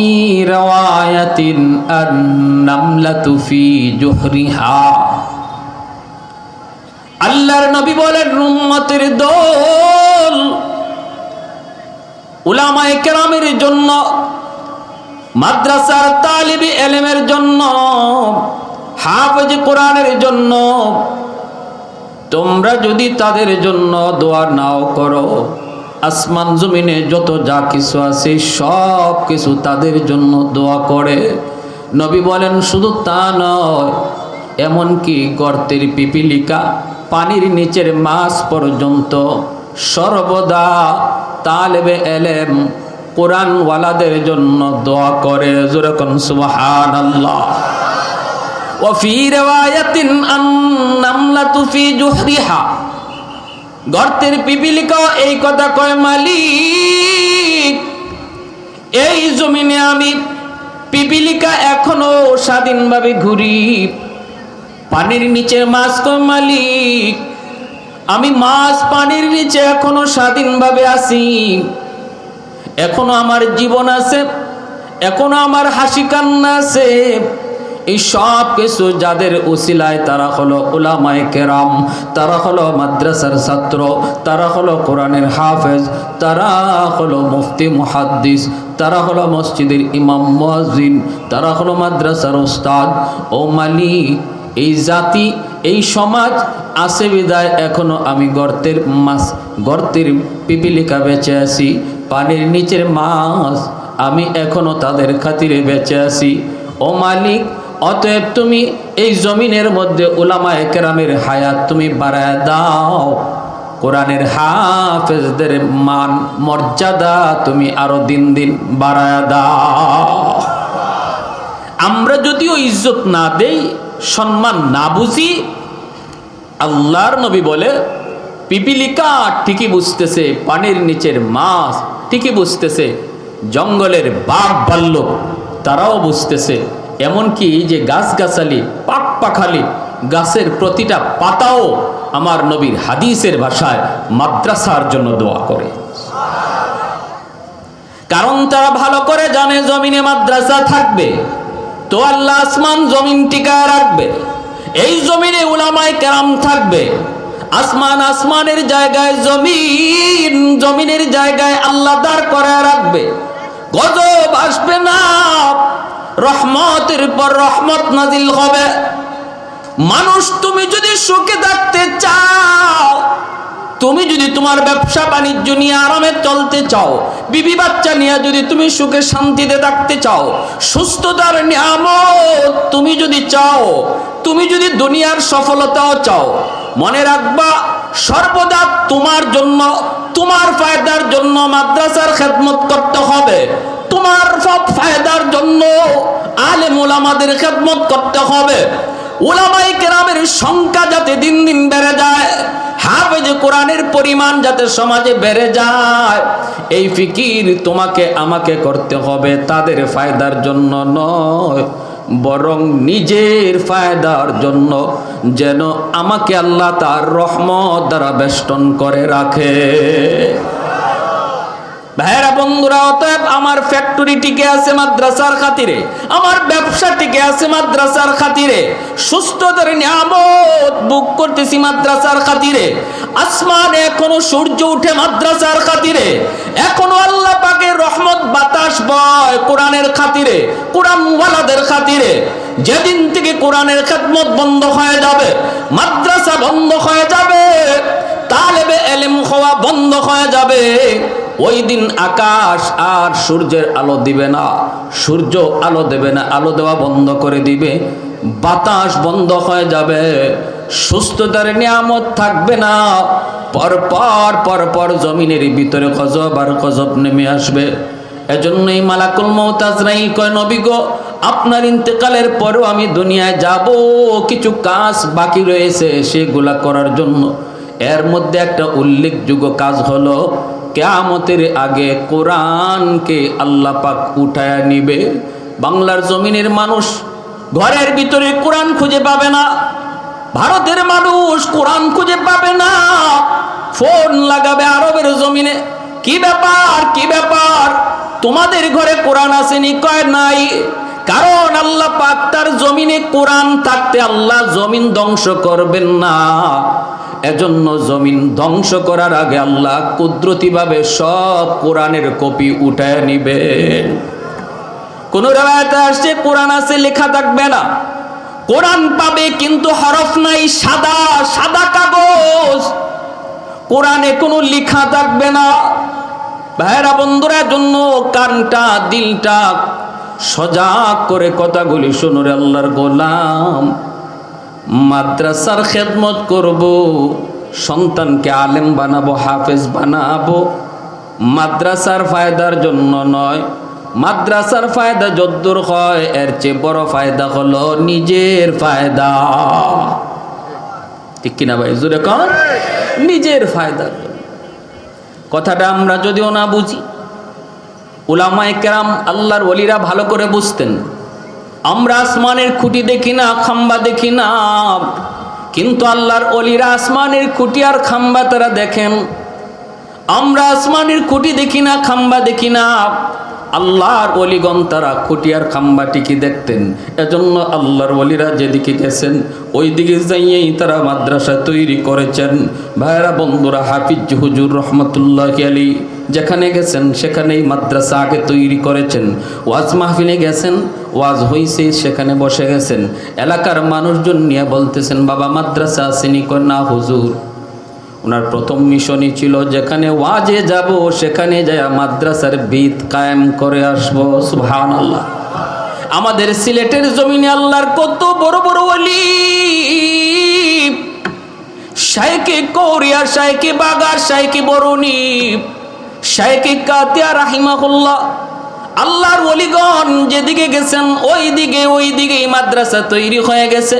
রাওয়ায়াতিন আন-নামলাতু ফি জুহরিহা। আল্লাহর নবী বলেন, উম্মতের দল উলামায়ে কেরামের জন্য, মাদ্রাসার তালিবে ইলমের জন্য, হাফেজ কোরআনের জন্য তোমরা যদি তাদের জন্য দোয়া নাও করো, আসমান জমিনে যত যা কিছু আছে সব কিছু তাদের জন্য দোয়া করে। নবী বলেন শুধু তা নয়, এমনকি গর্তের পিপিলিকা, পানির নিচের মাছ পর্যন্ত সর্বদা তালেবে এলেম কোরআনওয়ালাদের জন্য দোয়া করে। জোরে কোন সুবহানাল্লাহ। ওয়া ফি রিওয়ায়াতিন আন-নামলাতু ফি জুহরিহা, গর্তের পিপিলিকা এই কথা কয়, মালিক এই জমিনে আমি পিপিলিকা এখনো স্বাধীনভাবে ঘুরি। পানির নিচে মাছ কয়, মালিক আমি মাছ পানির নিচে এখনো স্বাধীনভাবে আছি, এখনো আমার জীবন আছে, এখনো আমার হাসি কান্না আছে। এই সব কিছু যাদের উসিলায়, তারা হলো উলামায়ে কেরাম, তারা হলো মাদ্রাসার ছাত্র, তারা হলো কোরআনের হাফেজ, তারা হলো মুফতি মুহাদ্দিস, তারা হলো মসজিদের ইমাম মুয়াজ্জিন, তারা হলো মাদ্রাসার উস্তাদ। ও মালিক, এই জাতি এই সমাজ আছে বিদায় এখনো আমি গর্তের পিপিলিকা বেঁচে আছি, পানির নিচের মাছ আমি এখনো তাদের খাতিরে বেঁচে আছি। ও মালিক, অতএব তুমি এই জমিনের মধ্যে উলামায়ে কেরামের হায়াত তুমি বাড়ায় দাও, কোরআনের হাফেজদের মান মর্যাদা তুমি আরো দিন দিন বাড়ায় দাও। আমরা যদিও ইজ্জত না দেই, সম্মান না বুঝি, আল্লাহর নবী বলে পিপিলিকা ঠিকই বুঝতেছে, পানির নিচের মাছ ঠিকই বুঝতেছে, জঙ্গলের বাঘ ভাল্লুক তারাও বুঝতেছে, এমনকি যে গাছগাছালি পাক পাখালি গাছের প্রতিটা পাতাও আমার নবীর হাদিসের ভাষায় মাদ্রাসার জন্য দোয়া করে। কারণ তারা ভালো করে জানে জমিনে মাদ্রাসা থাকবে তো আল্লাহ আসমান জমিন টিকায় রাখবে, এই জমিনে উলামায়ে কেরাম থাকবে, আসমানের জায়গায় জমিন, জমিনের জায়গায় আল্লাহ দাঁড় করায় রাখবে, গজব আসবে না, রহমতের পর রহমত নাজিল হবে। মানুষ তুমি যদি সুখে থাকতে চাও, তুমি যদি তোমার ব্যবসা বাণিজ্য নিয়ে আরামে চলতে চাও, বিবি বাচ্চা নিয়ে যদি তুমি সুখে শান্তিতে থাকতে চাও, সুস্থতার নিয়ামত তুমি যদি চাও, তুমি যদি দুনিয়ার সফলতাও চাও, মনে রাখবা সর্বদা তোমার জন্য, তোমার ফায়দার জন্য মাদ্রাসার খেদমত করতে হবে, তোমার সব ফায়দার জন্য আলেম উলামাদের খেদমত করতে হবে। উলামায়ে কেরামের সংখ্যা যাতে দিন দিন বেড়ে যায়, হাফেজ কোরআনের পরিমাণ যাতে সমাজে বেড়ে যায়, এই ফিকির তোমাকে আমাকে করতে হবে, তাদের ফায়দার জন্য নয়, বরং নিজের ফায়দার জন্য, যেন আমাকে আল্লাহ তার রহমত দ্বারা বেষ্টন করে রাখে। ভাইরা বন্ধুরা, অতএব আমার ফ্যাক্টরি টিকে আছে মাদ্রাসার খাতিরে, আমার ব্যবসা টিকে আছে মাদ্রাসার খাতিরে, সুস্থতার নিয়ামত বুক করতেছি মাদ্রাসার খাতিরে, আসমানে এখনো সূর্য উঠে মাদ্রাসার খাতিরে, এখনো আল্লাহ পাকের রহমত বাতাস বয় কোরআনের খাতিরে, কোরআনওয়ালাদের খাতিরে। যেদিন থেকে কোরআনের খেদমত বন্ধ হয়ে যাবে, মাদ্রাসা বন্ধ হয়ে যাবে, তালেবে ইলম হওয়া বন্ধ হয়ে যাবে, ওই দিন আকাশ আর সূর্যের আলো দিবে না, সূর্য আলো দেবে না, আলো দেওয়া বন্ধ করে দিবে, বাতাস বন্ধ হয়ে যাবে, সুস্থতার নিয়ামত থাকবে না, পর জমিনের ভিতরে গজব আর গজব নেমে আসবে। এজন্যই মালাকুল মউত আজরাইল কয়, নবী গো, আপনার ইন্তেকালের পরেও আমি দুনিয়ায় যাব, কিছু কাজ বাকি রয়েছে সেগুলা করার জন্য। এর মধ্যে একটা উল্লেখযোগ্য কাজ হলো, কিয়ামতের আগে কোরআনকে আল্লাহ পাক উঠায়া নিবে। বাংলার জমিনের মানুষ ঘরের ভিতরে কোরআন খুঁজে পাবে না, ভারতের মানুষ কোরআন খুঁজে পাবে না, ফোন লাগাবে আরবের জমিনে, কি ব্যাপার কি ব্যাপার, তোমাদের ঘরে কোরআন আসেনি? কয় নাই। কারণ আল্লাহ পাক তার জমিনে কোরআন থাকতে আল্লাহ জমিন ধ্বংস করবেন না, এজন্য জমিন ধ্বংস করার আগে আল্লাহ কুদরতিভাবে সব কোরআনের কপি উঠায় নিবেন। কোন রিওয়ায়াতে আসছে কোরআন আছে, লেখা থাকবে না, কোরআন পাবে কিন্তু হরফ নাই, সাদা সাদা কাগজ, কোরআনে কোনো লেখা থাকবে না। ভাইরা বন্ধুরা, জন্য কানটা দিলটা সজাগ করে কথাগুলি শুনুন রে আল্লাহর গোলাম। মাদ্রাসার খেদমত করব, সন্তানকে আলেম বানাবো, হাফেজ বানাবো, মাদ্রাসার ফায়দার জন্য নয়। মাদ্রাসার ফায়দা যদ্দূর হয়, এর চেয়ে বড় ফায়দা হলো নিজের ফায়দা। ঠিক কিনা ভাই? জোরে কর, নিজের ফায়দার জন্য। কথাটা আমরা যদিও না বুঝি, উলামায়ে কেরাম আল্লাহর ওলিরা ভালো করে বুঝতেন। আমরা আসমানের খুঁটি দেখি না, খাম্বা দেখি না, কিন্তু আল্লাহর ওলিরা আসমানের খুঁটি আর খাম্বা তারা দেখেন। আমরা আসমানের খুঁটি দেখি না, খাম্বা দেখি না, আল্লাহর ওলিগণ তারা খুঁটি আর খাম্বাটিকে দেখতেন। এজন্য আল্লাহর ওলিরা যেদিকে গেছেন ওই দিকে যাইয়েই তারা মাদ্রাসা তৈরি করেছেন। ভাইরা বন্ধুরা, হাফিজ হুজুর রহমতুল্লাহি আলাইহি যেখানে গেছেন সেখানেই মাদ্রাসা আগে তৈরি করেছেন। ওয়াজ মাহফিলে গেছেন, ওয়াজ হইছে, সেখানে বসে গেছেন, এলাকার মানুষজন নিয়ে বলতেছেন, বাবা মাদ্রাসা আসেনি? কয় না হুজুর। ওনার প্রথম মিশনই ছিল যেখানে ওয়াজে যাব সেখানে যায় মাদ্রাসার ভিত কায়েম করে আসবো। সুবহানাল্লাহ। আমাদের সিলেটের জমিনে আল্লাহর কত বড় বড় ওলি, শাইখে কোরিয়া, শাইখে বাগার, শাইখে বরুণী, শাইখে কাতিয়া রাহিমাহুল্লাহ, আল্লাহর ওলিগণ যেদিকে গেছেন ওই দিকেই মাদ্রাসা তৈরি হয়ে গেছে।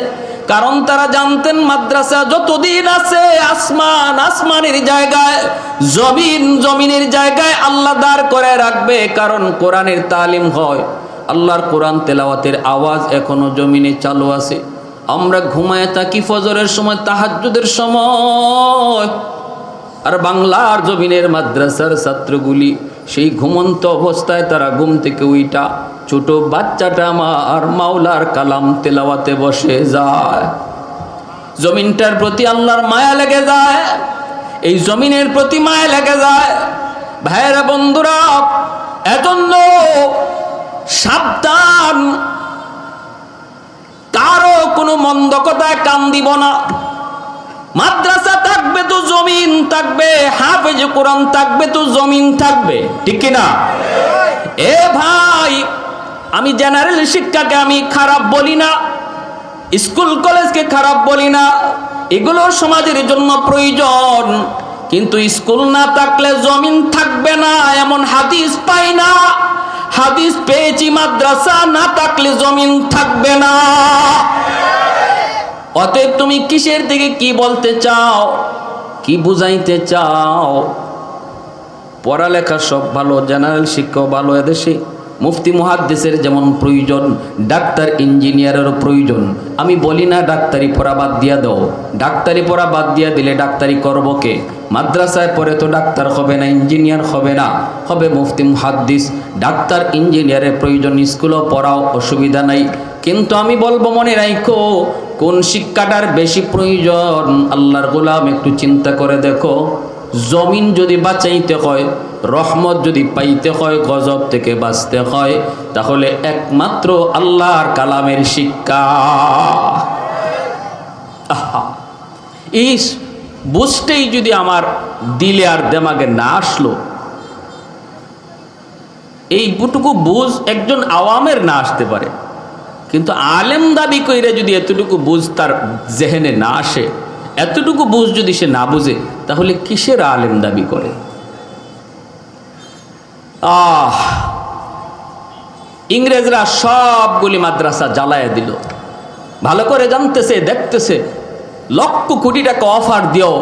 কারণ তারা জানতেন মাদ্রাসা যতদিন আছে আসমানের জায়গায়, জমিনের জায়গায় আল্লাহ দাঁড় করে রাখবে। কারণ কোরআনের তালিম হয়, আল্লাহর কোরআন তেলাওয়াতের আওয়াজ এখনো জমিনে চালু আছে। আমরা ঘুমায় থাকি ফজরের সময়, তাহাজ্জুদের সময়, আর বাংলার জমিনের মাদ্রাসার ছাত্রগুলি সেই ঘুমন্ত অবস্থায় তারা ঘুম থেকে উইটা ছোট বাচ্চাটা আমার মাওলার কালাম তেলাওয়াতে বসে যায়। জমিনটার প্রতি আল্লাহর মায়া লেগে যায়, এই জমিনের প্রতি মায়া লেগে যায়। ভাইরা বন্ধুরা, এজন্য সাবধান, কারো কোনো মন্দ কথায় কান দিব না। মাদ্রাসা থাকবে তো জমিন থাকবে, হাফেজ কোরআন থাকবে তো জমিন থাকবে, ঠিক কিনা? এ ভাই, আমি জেনারেল শিক্ষাকে আমি খারাপ বলি না, স্কুল কলেজকে খারাপ বলি না, এগুলো সমাজের জন্য প্রয়োজন। কিন্তু স্কুল না থাকলে জমিন থাকবে না এমন হাদিস পাই না। হাদিস পেয়েছি মাদ্রাসা না থাকলে জমিন থাকবে না। অতএব তুমি কিসের দিকে কি বলতে চাও, কি বুঝাইতে চাও? পড়ালেখা সব ভালো, জেনারেল শিক্ষাও ভালো এদেশে, মুফতি মুহাদ্দিসের যেমন প্রয়োজন, ডাক্তার ইঞ্জিনিয়ারেরও প্রয়োজন। আমি বলি না ডাক্তারি পড়া বাদ দিয়া দাও, ডাক্তারি পড়া বাদ দিয়া দিলে ডাক্তারি করব কে? মাদ্রাসায় পড়ে তো ডাক্তার হবে না, ইঞ্জিনিয়ার হবে না, হবে মুফতি মুহাদ্দিস। ডাক্তার ইঞ্জিনিয়ারের প্রয়োজন, স্কুলেও পড়াও, অসুবিধা নাই। কিন্তু আমি বলবো মনে রাখো, কোন শিক্ষাটার বেশি প্রয়োজন? আল্লাহর গোলাম একটু চিন্তা করে দেখো, জমিন যদি বাঁচাইতে হয়, রহমত যদি পাইতে হয়, গজব থেকে বাঁচতে হয়, তাহলে একমাত্র আল্লাহর কালামের শিক্ষা। এই বুঝতেই যদি আমার দিলে আর দেমাগে না আসলো, এই বুটুকু বুঝ একজন আওয়ামের না আসতে পারে, কিন্তু আলেম দাবি কইরে যদি এতটুকু বুঝ তার জেহেনে না আসে, এতটুকু বুঝ যদি সে না বুঝে, তাহলে কিসের আলেম দাবি করে? ইংরেজরা সবগুলি মাদ্রাসা জ্বালায় দিল। ভালো করে জানতেছে, দেখতেছে, লক্ষ কোটি টাকা অফার দিও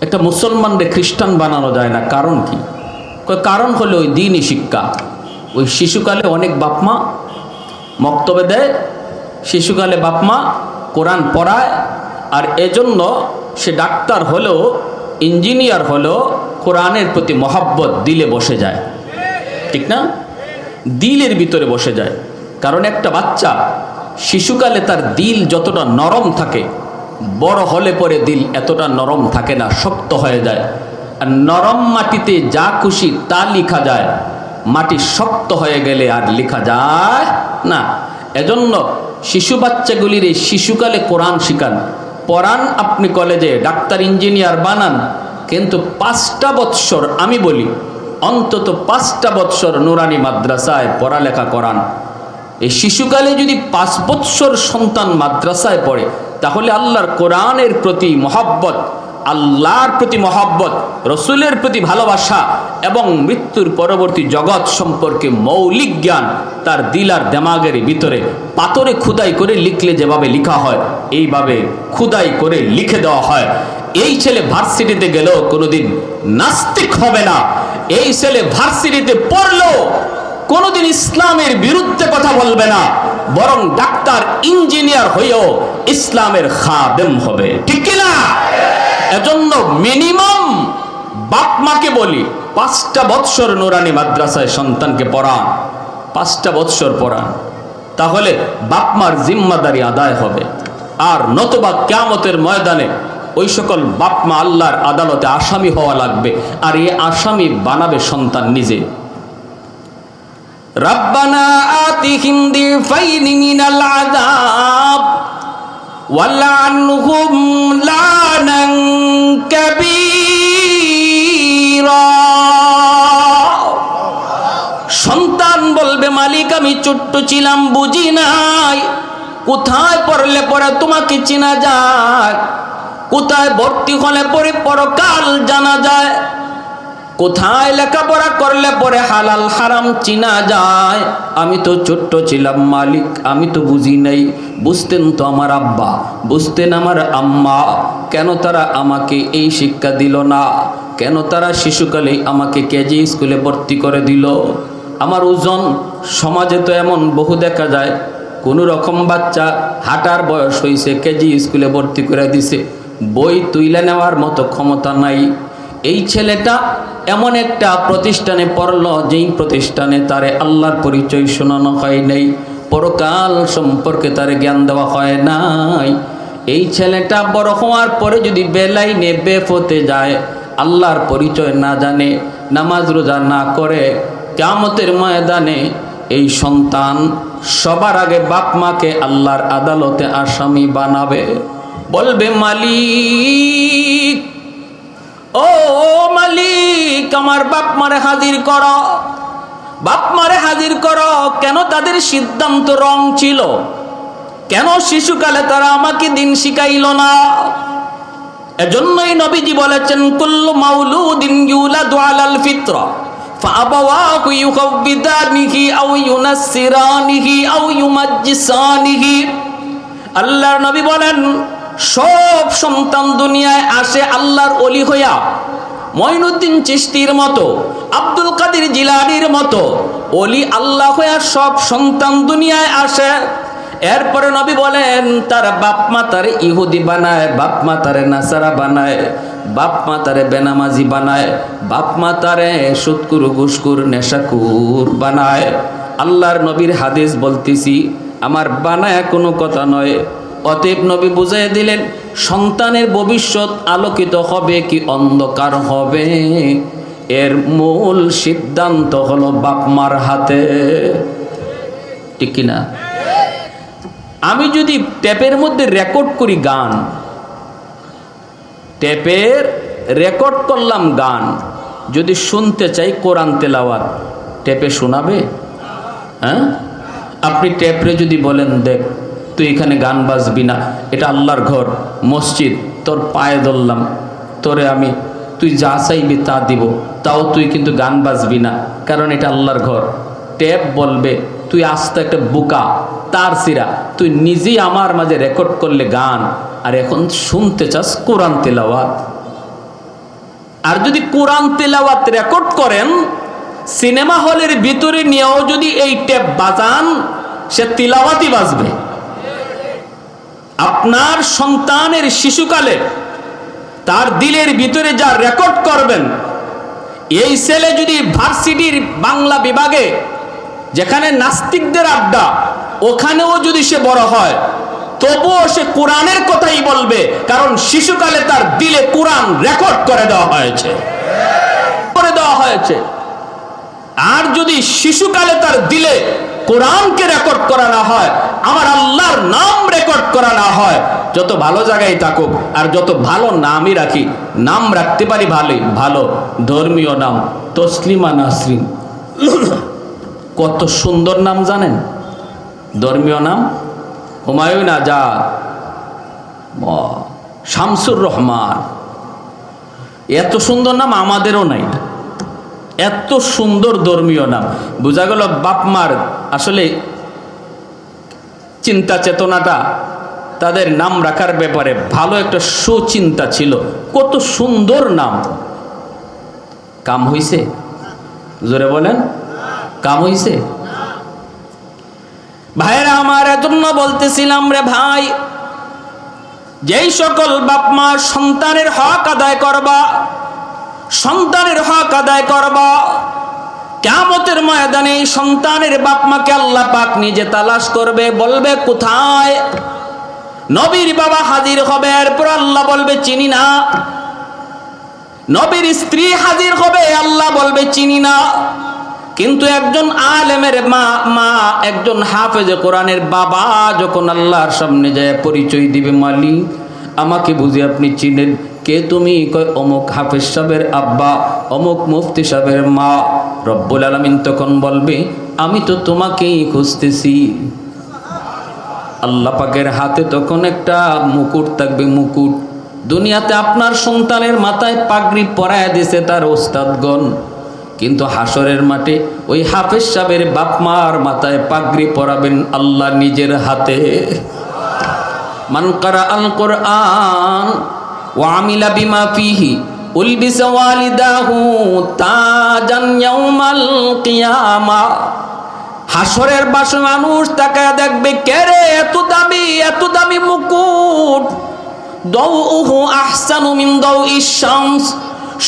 একটা মুসলমানরে খ্রিস্টান বানানো যায় না। কারণ কি? কারণ হলো ওই দিনই শিক্ষা। ওই শিশুকালে অনেক বাপমা মক্তবে দেয়, শিশুকালে বাপমা কোরআন পড়ায়, আর এজন্য সে ডাক্তার হলেও, ইঞ্জিনিয়ার হলেও কোরআনের প্রতি মহাব্বত দিলে বসে যায়, ঠিক না? দিলের ভিতরে বসে যায়। কারণ একটা বাচ্চা শিশুকালে তার দিল যতটা নরম থাকে, বড় হলে পরে দিল এতটা নরম থাকে না, শক্ত হয়ে যায়। আর নরম মাটিতে যা খুশি তা লেখা যায়, মাটি শক্ত হয়ে গেলে আর লেখা যায় না। এজন্য শিশু বাচ্চাগুলির এই শিশুকালে কোরআন শিখান, পড়ান, আপনি কলেজে ডাক্তার ইঞ্জিনিয়ার বানান, কিন্তু 5টা বৎসর, আমি বলি অন্তত 5টা বৎসর নুরানি মাদ্রাসায় পড়ালেখা করান। এই শিশুকালে যদি 5 বৎসর সন্তান মাদ্রাসায় পড়ে, তাহলে আল্লাহর কোরআনের প্রতি মহব্বত, আল্লাহর প্রতি মহব্বত, রসুলের প্রতি ভালোবাসা এবং মৃত্যুর পরবর্তী জগৎ সম্পর্কে মৌলিক জ্ঞান তার দিল আর দেমাগের ভিতরে পাথরে খুদাই করে লিখলে যেভাবে লেখা হয়, এইভাবে খুদাই করে লিখে দেওয়া হয়। এই ছেলে ভার্সিটিতে গেলেও কোনোদিন নাস্তিক হবে না। এই ছেলে ভার্সিটিতে পড়লো কোনোদিন ইসলামের বিরুদ্ধে কথা বলবে না, বরং ডাক্তার ইঞ্জিনিয়ার হয়েও ইসলামের খাদেম হবে, ঠিক কিনা? এজন্য মিনিমাম বাপ মাকে বলি 5টা বৎসর নুরানি মাদ্রাসায় সন্তানকে পড়ান, 5টা বৎসর পড়ান, তাহলে বাপ মার জিম্মাদারি আদায় হবে। আর নতুবা কিয়ামতের ময়দানে ওই সকল বাপ মা আল্লাহর আদালতে আসামি হওয়া লাগবে, আর এই আসামি বানাবে সন্তান নিজে। রাব্বানা আতিহিম দিফাইনি মিনাল আযাব ওয়ালআনহুম লানান কাবীরা। সন্তান বলবে, মালিক আমি ছোট্ট ছিলাম, বুঝি নাই, কোথায় পড়লে পরে তোমাকে চেনা যায়, কোথায় ভর্তি হলে পরে পরকাল জানা যায়, কোথায় লেখাপড়া করলে পরে হালাল হারাম চিনা যায়। আমি তো ছোট্ট ছিলাম মালিক, আমি তো বুঝি নাই। বুঝতেন তো আমার আব্বা, বুঝতেন আমার আম্মা, কেন তারা আমাকে এই শিক্ষা দিল না? কেন তারা শিশুকালে আমাকে কেজি স্কুলে ভর্তি করে দিল? আমার ওজন, সমাজে তো এমন বহু দেখা যায়, কোনো রকম বাচ্চা হাঁটার বয়স হয়েছে, কেজি স্কুলে ভর্তি করে দিছে, বই তুইলে নেওয়ার মতো ক্ষমতা নাই। এই ছেলেটা এমন একটা প্রতিষ্ঠানে পড়লো, যেই প্রতিষ্ঠানে তারে আল্লাহর পরিচয় শোনানো হয় নাই, পরকাল সম্পর্কে তারে জ্ঞান দেওয়া হয় নাই। এই ছেলেটা বড় হওয়ার পরে যদি বেলাইনে বেফতে যায়, আল্লাহর পরিচয় না জানে, নামাজ রোজা না করে, কিয়ামতের ময়দানে এই সন্তান সবার আগে বাপ মাকে আল্লাহর আদালতে আসামি বানাবে। বলবে, মালিক, ও মালিক, আমার বাপ মারে হাজির করো, বাপ মারে হাজির করো। কেন তাদের সিদ্ধান্ত রং ছিল? কেন শিশুকালে তারা আমাকে দিন শিখাইল না? এজন্যই নবীজি বলেছেন, কুল্লু মাউলুদিন ইউলাদু আলাল ফিতরা ফাআবাওয়াহু ইউহাব্বিদানিহি আও ইউনাসসিরানিহি আও ইউমাজ্জিসানিহি। আল্লাহর নবী বলেন, সব সন্তান দুনিয়ায় আসে আল্লাহর ওলি হইয়া, মঈনুদ্দিন চিশতির মতো, আব্দুল কাদের জিলানীর মতো ওলি আল্লাহ হয়ে সব সন্তান দুনিয়ায় আসে। এরপরে নবী বলেন তার বাপ মা তারে ইহুদি বানায়, বাপ মা তারে নাসারা বানায়, বাপ মা তারে বেনামাজি বানায়, বাপ মা তারে সুৎকুর ঘুষকুর নেশাকুর বানায়। আল্লাহর নবীর হাদিস বলতেছি, আমার বানায় কোনো কথা নয়। অতএব নবী বুঝাই দিলেন সন্তানের ভবিষ্যৎ আলোকিত হবে কি অন্ধকার হবে, এর মূল সিদ্ধান্ত হলো বাপ মার হাতে। ঠিক কিনা? আমি যদি টেপের মধ্যে রেকর্ড করি গান, টেপের রেকর্ড করলাম গান, যদি শুনতে চাই কোরআন তেলাওয়াত, টেপে শোনাবে? হ্যাঁ? আপনি টেপরে যদি বলেন দেখ তুই এখানে গান বাজবি না, এটা আল্লাহর ঘর মসজিদ, তোর পায়ে ধরলাম, তোরে আমি তুই যা চাইবি তা দিব, তাও তুই কিন্তু গান বাজবি না, কারণ এটা আল্লাহর ঘর। টেপ বলবে তুই আস্তে একটা বোকা, তার সিরা, তুই নিজেই আমার মাঝে রেকর্ড করলে গান, আর এখন শুনতে চাস কোরআন তেলাওয়াত। আর যদি কোরআন তেলাওয়াত রেকর্ড করেন, সিনেমা হলের ভিতরে নিয়েও যদি এই টেপ বাজান, সে তিলাওয়াতই বাজবে। আপনার সন্তানের শিশুকালে তার দিলের ভিতরে যা রেকর্ড করবেন, এই ছেলে যদি ভার্সিটির বাংলা বিভাগে যেখানে নাস্তিকদের আড্ডা, ওখানেও যদি সে বড় হয়, তবুও সে কোরআনের কথাই বলবে, কারণ শিশুকালে তার দিলে কোরআন রেকর্ড করে দেওয়া হয়েছে। আর যদি শিশুকালে তার দিলে কোরআনকে রেকর্ড করা না হয়, আমার আল্লাহর নাম রেকর্ড করা না হয়, যত ভালো জায়গায় থাকুক আর যত ভালো নামই রাখি, নাম রাখতে পারি ভালোই, ভালো ধর্মীয় নাম তসলিমা নাসরিন, কত সুন্দর নাম জানেন? ধর্মীয় নাম হুমায়ুন আজাদ, শামসুর রহমান, এত সুন্দর নাম আমাদেরও নাই। এত সুন্দর ধর্মীয় নাম। বোঝা গেল বাপ মার আসলে চিন্তা চেতনাটা তাদের নাম রাখার ব্যাপারে ভালো একটা সুচিন্তা ছিল। কত সুন্দর নাম। কাম হইছে? জোরে বলেন, কাম হইছে? ভাইরা আমার, এজন্য বলতেছিলাম রে ভাই, যেই সকল বাপ মা সন্তানের হক আদায় করবা, সন্তানের হক আদায় করবা, কিয়ামতের ময়দানে সন্তানের বাপ মাকে আল্লাহ পাক নিজে তালাশ করবে, বলবে কোথায়? নবীর বাবা হাজির হবে, এরপর আল্লাহ বলবে চিনি না। নবীর স্ত্রী হাজির হবে, আল্লাহ বলবে চিনি না। কিন্তু একজন আলেমের মা, একজন হাফেজে কোরআনের বাবা যখন আল্লাহর সামনে যায় পরিচয় দিবে, মালিক আমাকে বুঝি আপনি চিনেন? কে তুমি? কয় অমুক হাফেজ সাহেবের আব্বা, অমুক মুফতি সাহেবের মা। রব্বুল আলামিন তখন বলবে আমি তো তোমাকেই খুঁজতেছি। আল্লাহ পাকের হাতে তখন একটা মুকুট থাকবে, মুকুট। দুনিয়াতে আপনার সন্তানের মাথায় পাগড়ি পরায় দিয়েছে তার ওস্তাদগণ, কিন্তু হাসরের মাঠে ওই হাফেজ সাহেবের বাপ মার মাথায় পাগড়ি পরাবেন আল্লাহ নিজের হাতে। মান কারা আল কোরআন ওয়া আমিলা বিমা ফিহি উলবিসা ওয়ালিদাহু তাজান ইয়াউমাল কিয়ামা। হাসরের বাসে মানুষ তাকায় দেখবে, কে রে এত দামি মুকুট? দাউহু আহসানু মিন দাউইশ শামস,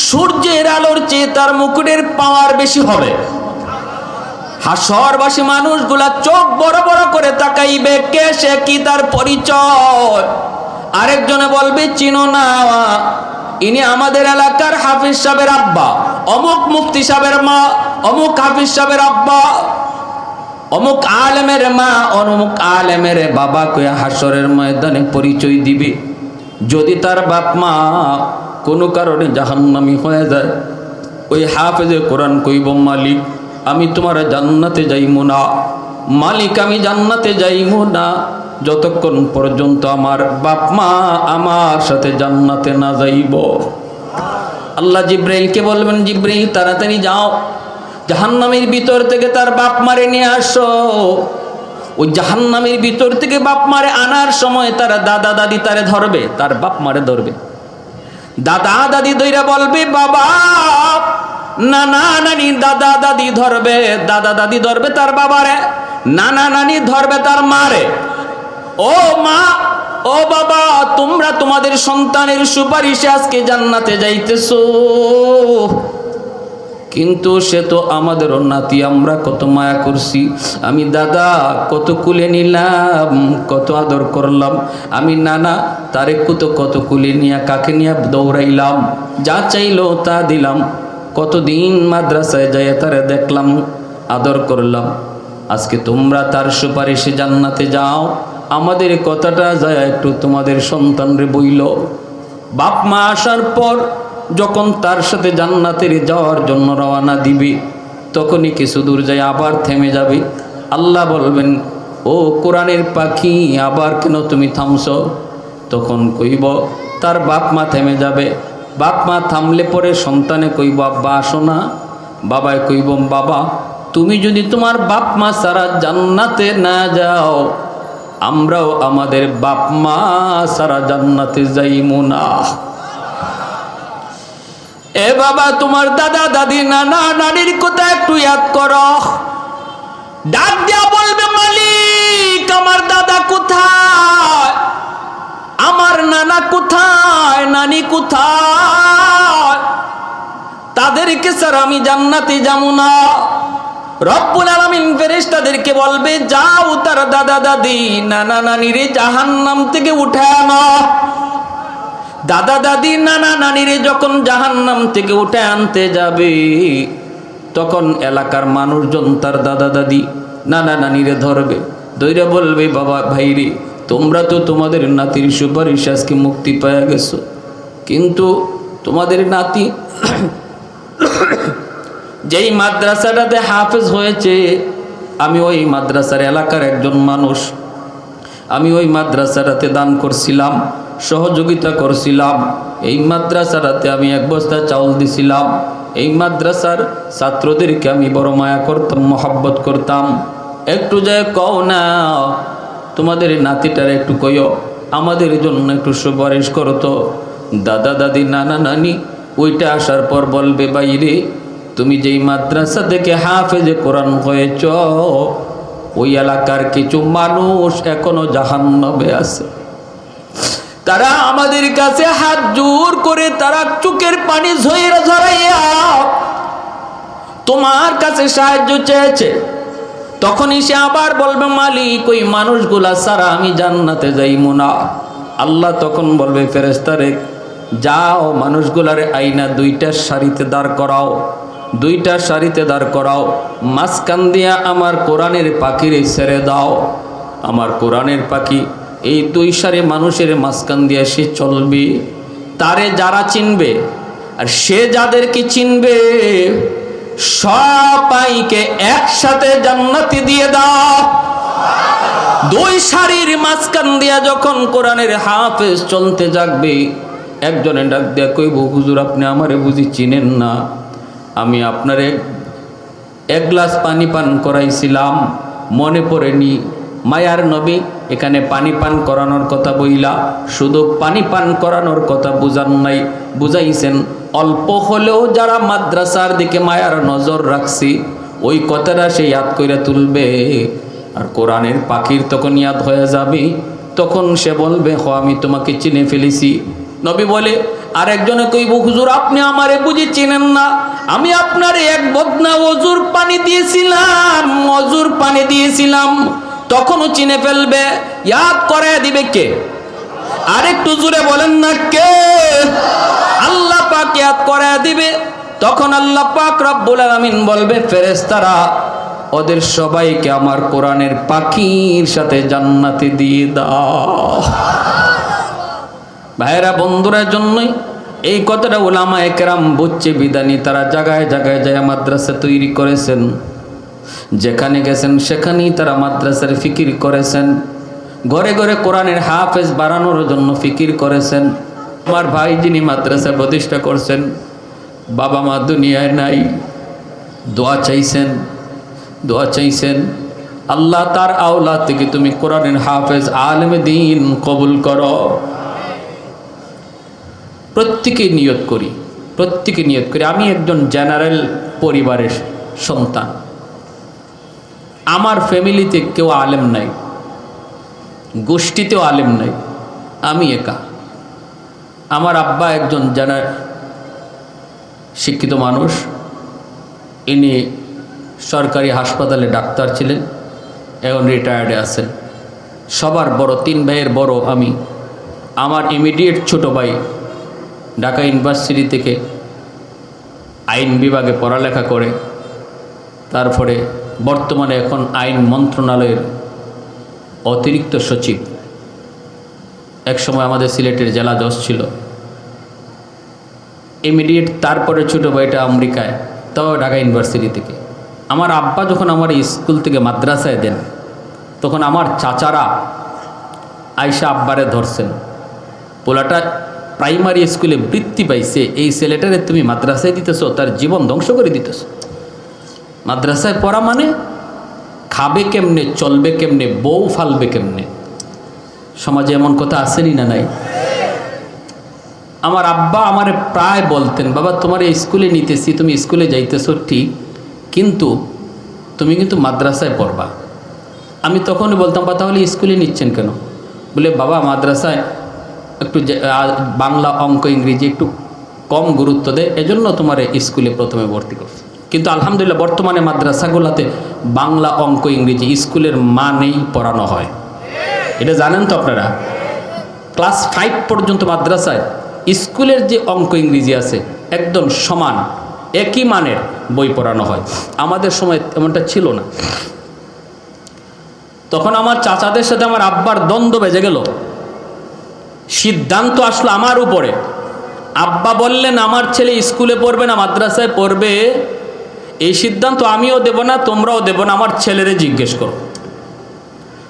সূর্যের আলোর চেয়ে তার মুকুটের পাওয়ার বেশি হবে। হাসরবাসী মানুষগুলা চোখ বড় বড় করে তাকাইবে, কে সে, কি তার পরিচয়? আরেকজনে বলবে চিনো না, ইনি আমাদের এলাকার হাফিজ সাহেবের আব্বা, অমুক মুফতি সাহেবের মা, অমুক হাফিজ সাহেবের আব্বা, অমুক আলেমের মা, অমুক আলেমের বাবা কইয়া হাসরের ময়দানে পরিচয় দিবে। যদি তার বাপ মা কোনো কারণে জাহান্নামী হয়ে যায়, ওই হাফেজে কোরআন কইব, মালিক আমি তোমার জান্নাতে যাইমু না, মালিক আমি জান্নাতে যাইমু না যতক্ষণ পর্যন্ত আমার বাপ মা আমার সাথে জান্নাতে না যাইব। আল্লাহ জিব্রাইলকে বলবেন, জিব্রাইল তাড়াতাড়ি যাও, জাহান্নামের ভিতর থেকে তার বাপ মারে নিয়ে আসো। ওই জাহান্নামের ভিতর থেকে বাপ মারে আনার সময় তারা দাদা দাদি তারে ধরবে, তার বাপ মারে ধরবে। দাদা দাদি দইরা বলবে বাবা, নানা নানি দাদা দাদি ধরবে, দাদা দাদি ধরবে তার বাবারে, নানা নানি ধরবে তার মারে। ও মা, ও বাবা, তোমরা তোমাদের সন্তানের সুপারিশে আজকে জান্নাতে যাইতেছো, কিন্তু সে তো আমাদেরও নাতি, আমরা কত মায়া করছি। আমি দাদা কত কুলে নিলাম, কত আদর করলাম। আমি নানা তারে কত কুলে নিয়ে কাকে নিয়ে দৌড়াইলাম, যা চাইলো তা দিলাম। কতদিন মাদ্রাসায় যাই তারে দেখলাম, আদর করলাম। আজকে তোমরা তার সুপারিশে জান্নাতে যাও, আমাদের কথাটা যায় একটু তোমাদের সন্তানরে বইল। বাপ মা আসার পর যখন তার সাথে জান্নাতের যাওয়ার জন্য রওনা দিবে, তখনই কিছু দূর যায় আবার থেমে যাবে। আল্লাহ বলবেন, ও কোরআনের পাখি, আবার কেন তুমি থামছো? তখন কইব তার বাপ মা থেমে যাবে। বাপ মা থামলে পরে সন্তানে কইব, আব্বা আসো না। বাবায় কইব, বাবা তুমি যদি তোমার বাপ মা ছাড়া জান্নাতে না যাও, আমরাও আমাদের বাপ মা ছাড়া জান্নাতে যাইমু না। এ বাবা, তোমার দাদা দাদি নানা নানির কথা একটু ইয়াদ করো। ডাক দিয়া বলবে, মালিক আমার দাদা কোথায়, আমার নানা কোথায়, নানি কোথায়? তাদেরকে স্যার আমি জান্নাতে যাবো না। রব্বুল আলামিন ফেরেশতাদেরকে বলবে, যাও তার দাদা দাদি নানা নানিরে জাহান্নাম থেকে উঠায় আনো। দাদা দাদি নানা নানিরে যখন জাহান্নাম থেকে উঠে আনতে যাবে, তখন এলাকার মানুষজন তার দাদা দাদি নানা নানিরে ধরবে, ধইরা বলবে, বাবা ভাইরে, তোমরা তো তোমাদের নাতির সুপারিশ আজকে মুক্তি পাওয়া গেছো, কিন্তু তোমাদের নাতি যেই মাদ্রাসাটাতে হাফেজ হয়েছে, আমি ওই মাদ্রাসার এলাকার একজন মানুষ, আমি ওই মাদ্রাসাটাতে দান করছিলাম, সহযোগিতা করছিলাম। এই মাদ্রাসাটাতে আমি 1 বস্তা চাউল দিছিলাম। এই মাদ্রাসার ছাত্রদেরকে আমি বড় মায়া করতাম, মহব্বত করতাম। একটু যায় কও না, তোমাদের নাতিটার একটু কইও, আমাদের জন্য একটু সুপারিশ করো তো। দাদা দাদি নানা নানি ওইটা আসার পর বলবে, বাইরে তুমি যেই মাদ্রাসা থেকে হাফেজে কোরআন হয়েছ, ওই এলাকার কিছু মানুষ এখনো জাহান্নামে আছে। তারা আমাদের কাছে হাত জোর করে তারা চোখের পানি ঝরাইয়া তোমার কাছে সাহায্য চেয়েছে। তখনই সে আবার বলবে, মালিক ওই মানুষগুলা ছাড়া আমি জান্নাতে যাইমু না। আল্লাহ তখন বলবে, ফেরেশতারে যাও মানুষগুলারে আইনা 2টা সারিতে দাঁড় করাও, 2টা সারিতে দাঁড় করাও, মাঝখান দিয়া আমার কোরআনের পাখিরে ছেড়ে দাও। আমার কোরআনের পাখি এই 2 সারি মানুষের মাঝখান দিয়ে সে চলবে। তারে যারা চিনবে আর সে যাদেরকে চিনবে, সবাইকে একসাথে জান্নাতে দিয়ে দাও। 2 সারির মাঝখান দিয়া যখন কোরআনের হাফেজ চলতে যাবে, একজনে ডাক দিয়া কইব, হুজুর আপনি আমারে বুঝি চিনেন না? আমি আপনারে 1 গ্লাস পানি পান করাইছিলাম, মনে পড়েনি? মায়ার নবী এখানে পানি পান করানোর কথা বইলা শুধু পানি পান করানোর কথা বুঝান নাই, বুঝাইছেন অল্প হলেও যারা মাদ্রাসার দিকে মায়ার নজর রাখছি, ওই কথাটা সে ইয়াদ করে তুলবে। আর কোরআনের পাখির তখন ইয়াদ হয়ে যাবে, তখন সে বলবে, হ আমি তোমাকে চিনে ফেলেছি। নবী বলে, আর একজনে কইব, হুজুর আপনি আমারে বুঝি চিনেন না? আমি আপনারে 1 বদনা অজুর পানি দিয়েছিলাম, অজুর পানি দিয়েছিলাম। তখনও চিনে ফেলবে, ইয়াদ করে দিবে কে? আরেকটু জোরে বলেন না, কে? আল্লাহ পাক ইয়াদ করে দিবে। তখন আল্লাহ পাক রব্বুল আলামিন বলবে, ফেরেশতারা ওদের সবাইকে আমার কোরআনের পাখির সাথে জান্নাতে দিয়ে দাও। ভাইরা বন্ধুরা, জন্যই এই কথাটা উলামায়ে কেরাম বুঝছে বিদানি তারা জায়গায় জায়গায় যায় মাদ্রাসা তৈরি করেছেন। যেখানে গেছেন সেখানেই তারা মাদ্রাসার ফিকির করেছেন, ঘরে ঘরে কোরআনের হাফেজ বাড়ানোর জন্য ফিকির করেছেন। আমার ভাই যিনি মাদ্রাসা প্রতিষ্ঠা করছেন, বাবা মা দুনিয়ায় নাই, দোয়া চাইছেন, আল্লাহ তার আওলাদ থেকে তুমি কোরআনের হাফেজ আলেমে দ্বীন কবুল করো। প্রত্যেকে নিয়ত করি, আমি একজন জেনারেল পরিবারের সন্তান। আমার ফ্যামিলিতে কেউ আলেম নাই, গোষ্ঠীতেও আলেম নাই, আমি একা। আমার আব্বা একজন শিক্ষিত মানুষ, ইনি সরকারি হাসপাতালে ডাক্তার ছিলেন, এখন রিটায়ার্ডে আছেন। সবার বড়, 3 ভাইয়ের বড় আমি। আমার ইমিডিয়েট ছোট ভাই ঢাকা ইউনিভার্সিটি থেকে আইন বিভাগে পড়ালেখা করে, তারপরে বর্তমানে এখন আইন মন্ত্রণালয়ের অতিরিক্ত সচিব। একসময় আমাদের সিলেটের জেলা জজ ছিল। ইমিডিয়েট তারপরে ছোটো ভাইটা আমেরিকায়, তাও ঢাকা ইউনিভার্সিটি থেকে। আমার আব্বা যখন আমার স্কুল থেকে মাদ্রাসায় দেন, তখন আমার চাচারা আয়সা আব্বারে ধরছেন, পোলাটা প্রাইমারি স্কুলে বৃত্তি পাইছে, এই ছেলেটারে তুমি মাদ্রাসায় দিতেছো, তার জীবন ধ্বংস করে দিতেছো। মাদ্রাসায় পড়া মানে খাবে কেমনে, চলবে কেমনে, বউ ফালবে কেমনে। সমাজে এমন কথা আসেনি না নাই? আমার আব্বা আমারে প্রায় বলতেন, বাবা তোমার এই স্কুলে নিতেছি, তুমি স্কুলে যাইতেছো ঠিক, কিন্তু তুমি কিন্তু মাদ্রাসায় পড়বা। আমি তখনই বলতাম, বা তাহলে স্কুলে নিচ্ছেন কেন? বলে বাবা মাদ্রাসায় একটু বাংলা, অঙ্ক, ইংরেজি একটু কম গুরুত্ব দেয়, এজন্য তোমার স্কুলে প্রথমে ভর্তি করছে। কিন্তু আলহামদুলিল্লাহ বর্তমানে মাদ্রাসাগুলোতে বাংলা, অঙ্ক, ইংরেজি স্কুলের মানেই পড়ানো হয়। এটা জানেন তো আপনারা? ক্লাস 5 পর্যন্ত মাদ্রাসায় স্কুলের যে অঙ্ক ইংরেজি আছে একদম সমান, একই মানের বই পড়ানো হয়। আমাদের সময় এমনটা ছিল না। তখন আমার চাচাদের সাথে আমার আব্বার দ্বন্দ্ব বেজে গেল। সিদ্ধান্ত আসলো আমার উপরে। আব্বা বললেন আমার ছেলে স্কুলে পড়বে না মাদ্রাসায় পড়বে, এই সিদ্ধান্ত আমিও দেব না, তোমরাও দেব না, আমার ছেলেরে জিজ্ঞেস করো।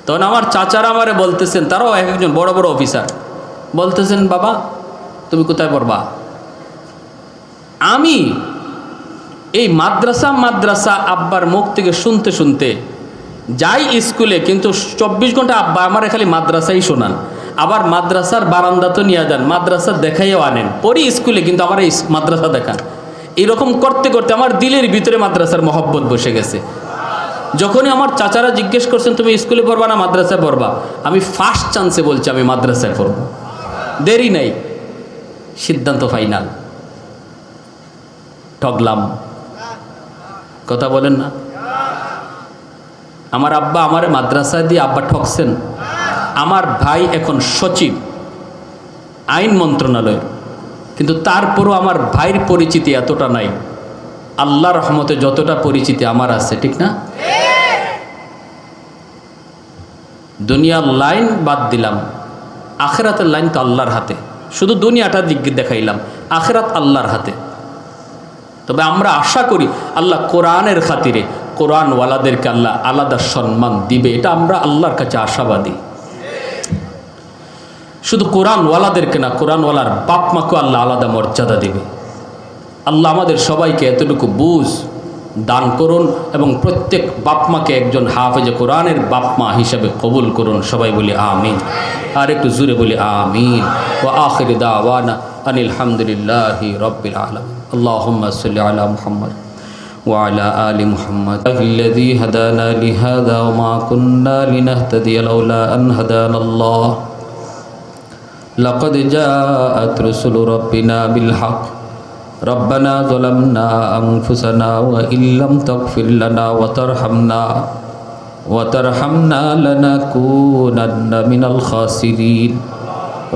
তখন আমার চাচারা আমারে বলতেছেন, তারাও একজন বড় বড় অফিসার, বলতেছেন বাবা তুমি কোথায় পড়বা? আমি এই মাদ্রাসা আব্বার মুখ থেকে শুনতে শুনতে যাই স্কুলে, কিন্তু 24 ঘন্টা আব্বা আমার খালি মাদ্রাসাই শোনান। আবার মাদ্রাসার বারান্দা তো নিয়ে যান, মাদ্রাসা দেখাইও আনেন, পড়ি স্কুলে কিন্তু আমার এই মাদ্রাসা দেখান। এরকম করতে করতে আমার দিলের ভিতরে মাদ্রাসার মহব্বত বসে গেছে। যখনই আমার চাচারা জিজ্ঞেস করছেন তুমি স্কুলে পড়বা না মাদ্রাসায় পড়বা, আমি ফার্স্ট চান্সে বলছি আমি মাদ্রাসায় পড়ব। দেরি নাই, সিদ্ধান্ত ফাইনাল। ঠকলাম, কথা বলেন না? আমার আব্বা আমারে মাদ্রাসায় দিয়ে আব্বা ঠকছেন। আমার ভাই এখন সচিব আইন মন্ত্রণালয়ের, কিন্তু তারপরও আমার ভাইয়ের পরিচিতি এতটা নাই। আল্লাহর রহমতে যতটা পরিচিতি আমার আছে, ঠিক না? দুনিয়ার লাইন বাদ দিলাম, আখেরাতের লাইন তো আল্লাহর হাতে। শুধু দুনিয়াটা দিক দেখাইলাম, আখেরাত আল্লাহর হাতে। তবে আমরা আশা করি আল্লাহ কোরআনের খাতিরে কোরআনওয়ালাদেরকে আল্লাহ আলাদা সম্মান দিবে, এটা আমরা আল্লাহর কাছে আশাবাদী। শুধু কোরআনওয়ালাদেরকে না, কোরআনওয়ালার বাপ মাকেও আল্লাহ আলাদা মর্যাদা দিবে। আল্লাহ আমাদের সবাইকে এতটুকু বুঝ দান করুন এবং প্রত্যেক বাপ মাকে একজন হাফেজে কোরআনের বাপ মা হিসাবে কবুল করুন। সবাই বলি আমিন, আর একটু জোরে বলি আমিন। ওয়া আখির দাওয়ানা আনিল হামদুলিল্লাহি রাব্বিল আলামিন। আল্লাহুম্মা সাল্লি আলা মুহাম্মদ ওয়া আলা আলি মুহাম্মদ। আল্লাযী হাদানা লিহাযা ওয়া মা কুন্না লিনাহতাদিয়া লাউলা আন হাদানাল্লাহ। লাকাদ জাআত রুসুলু রাব্বিনা বিল হক। ربنا ظلمنا أنفسنا وإن لم تغفر لنا وترحمنا لنكونن من الخاسرين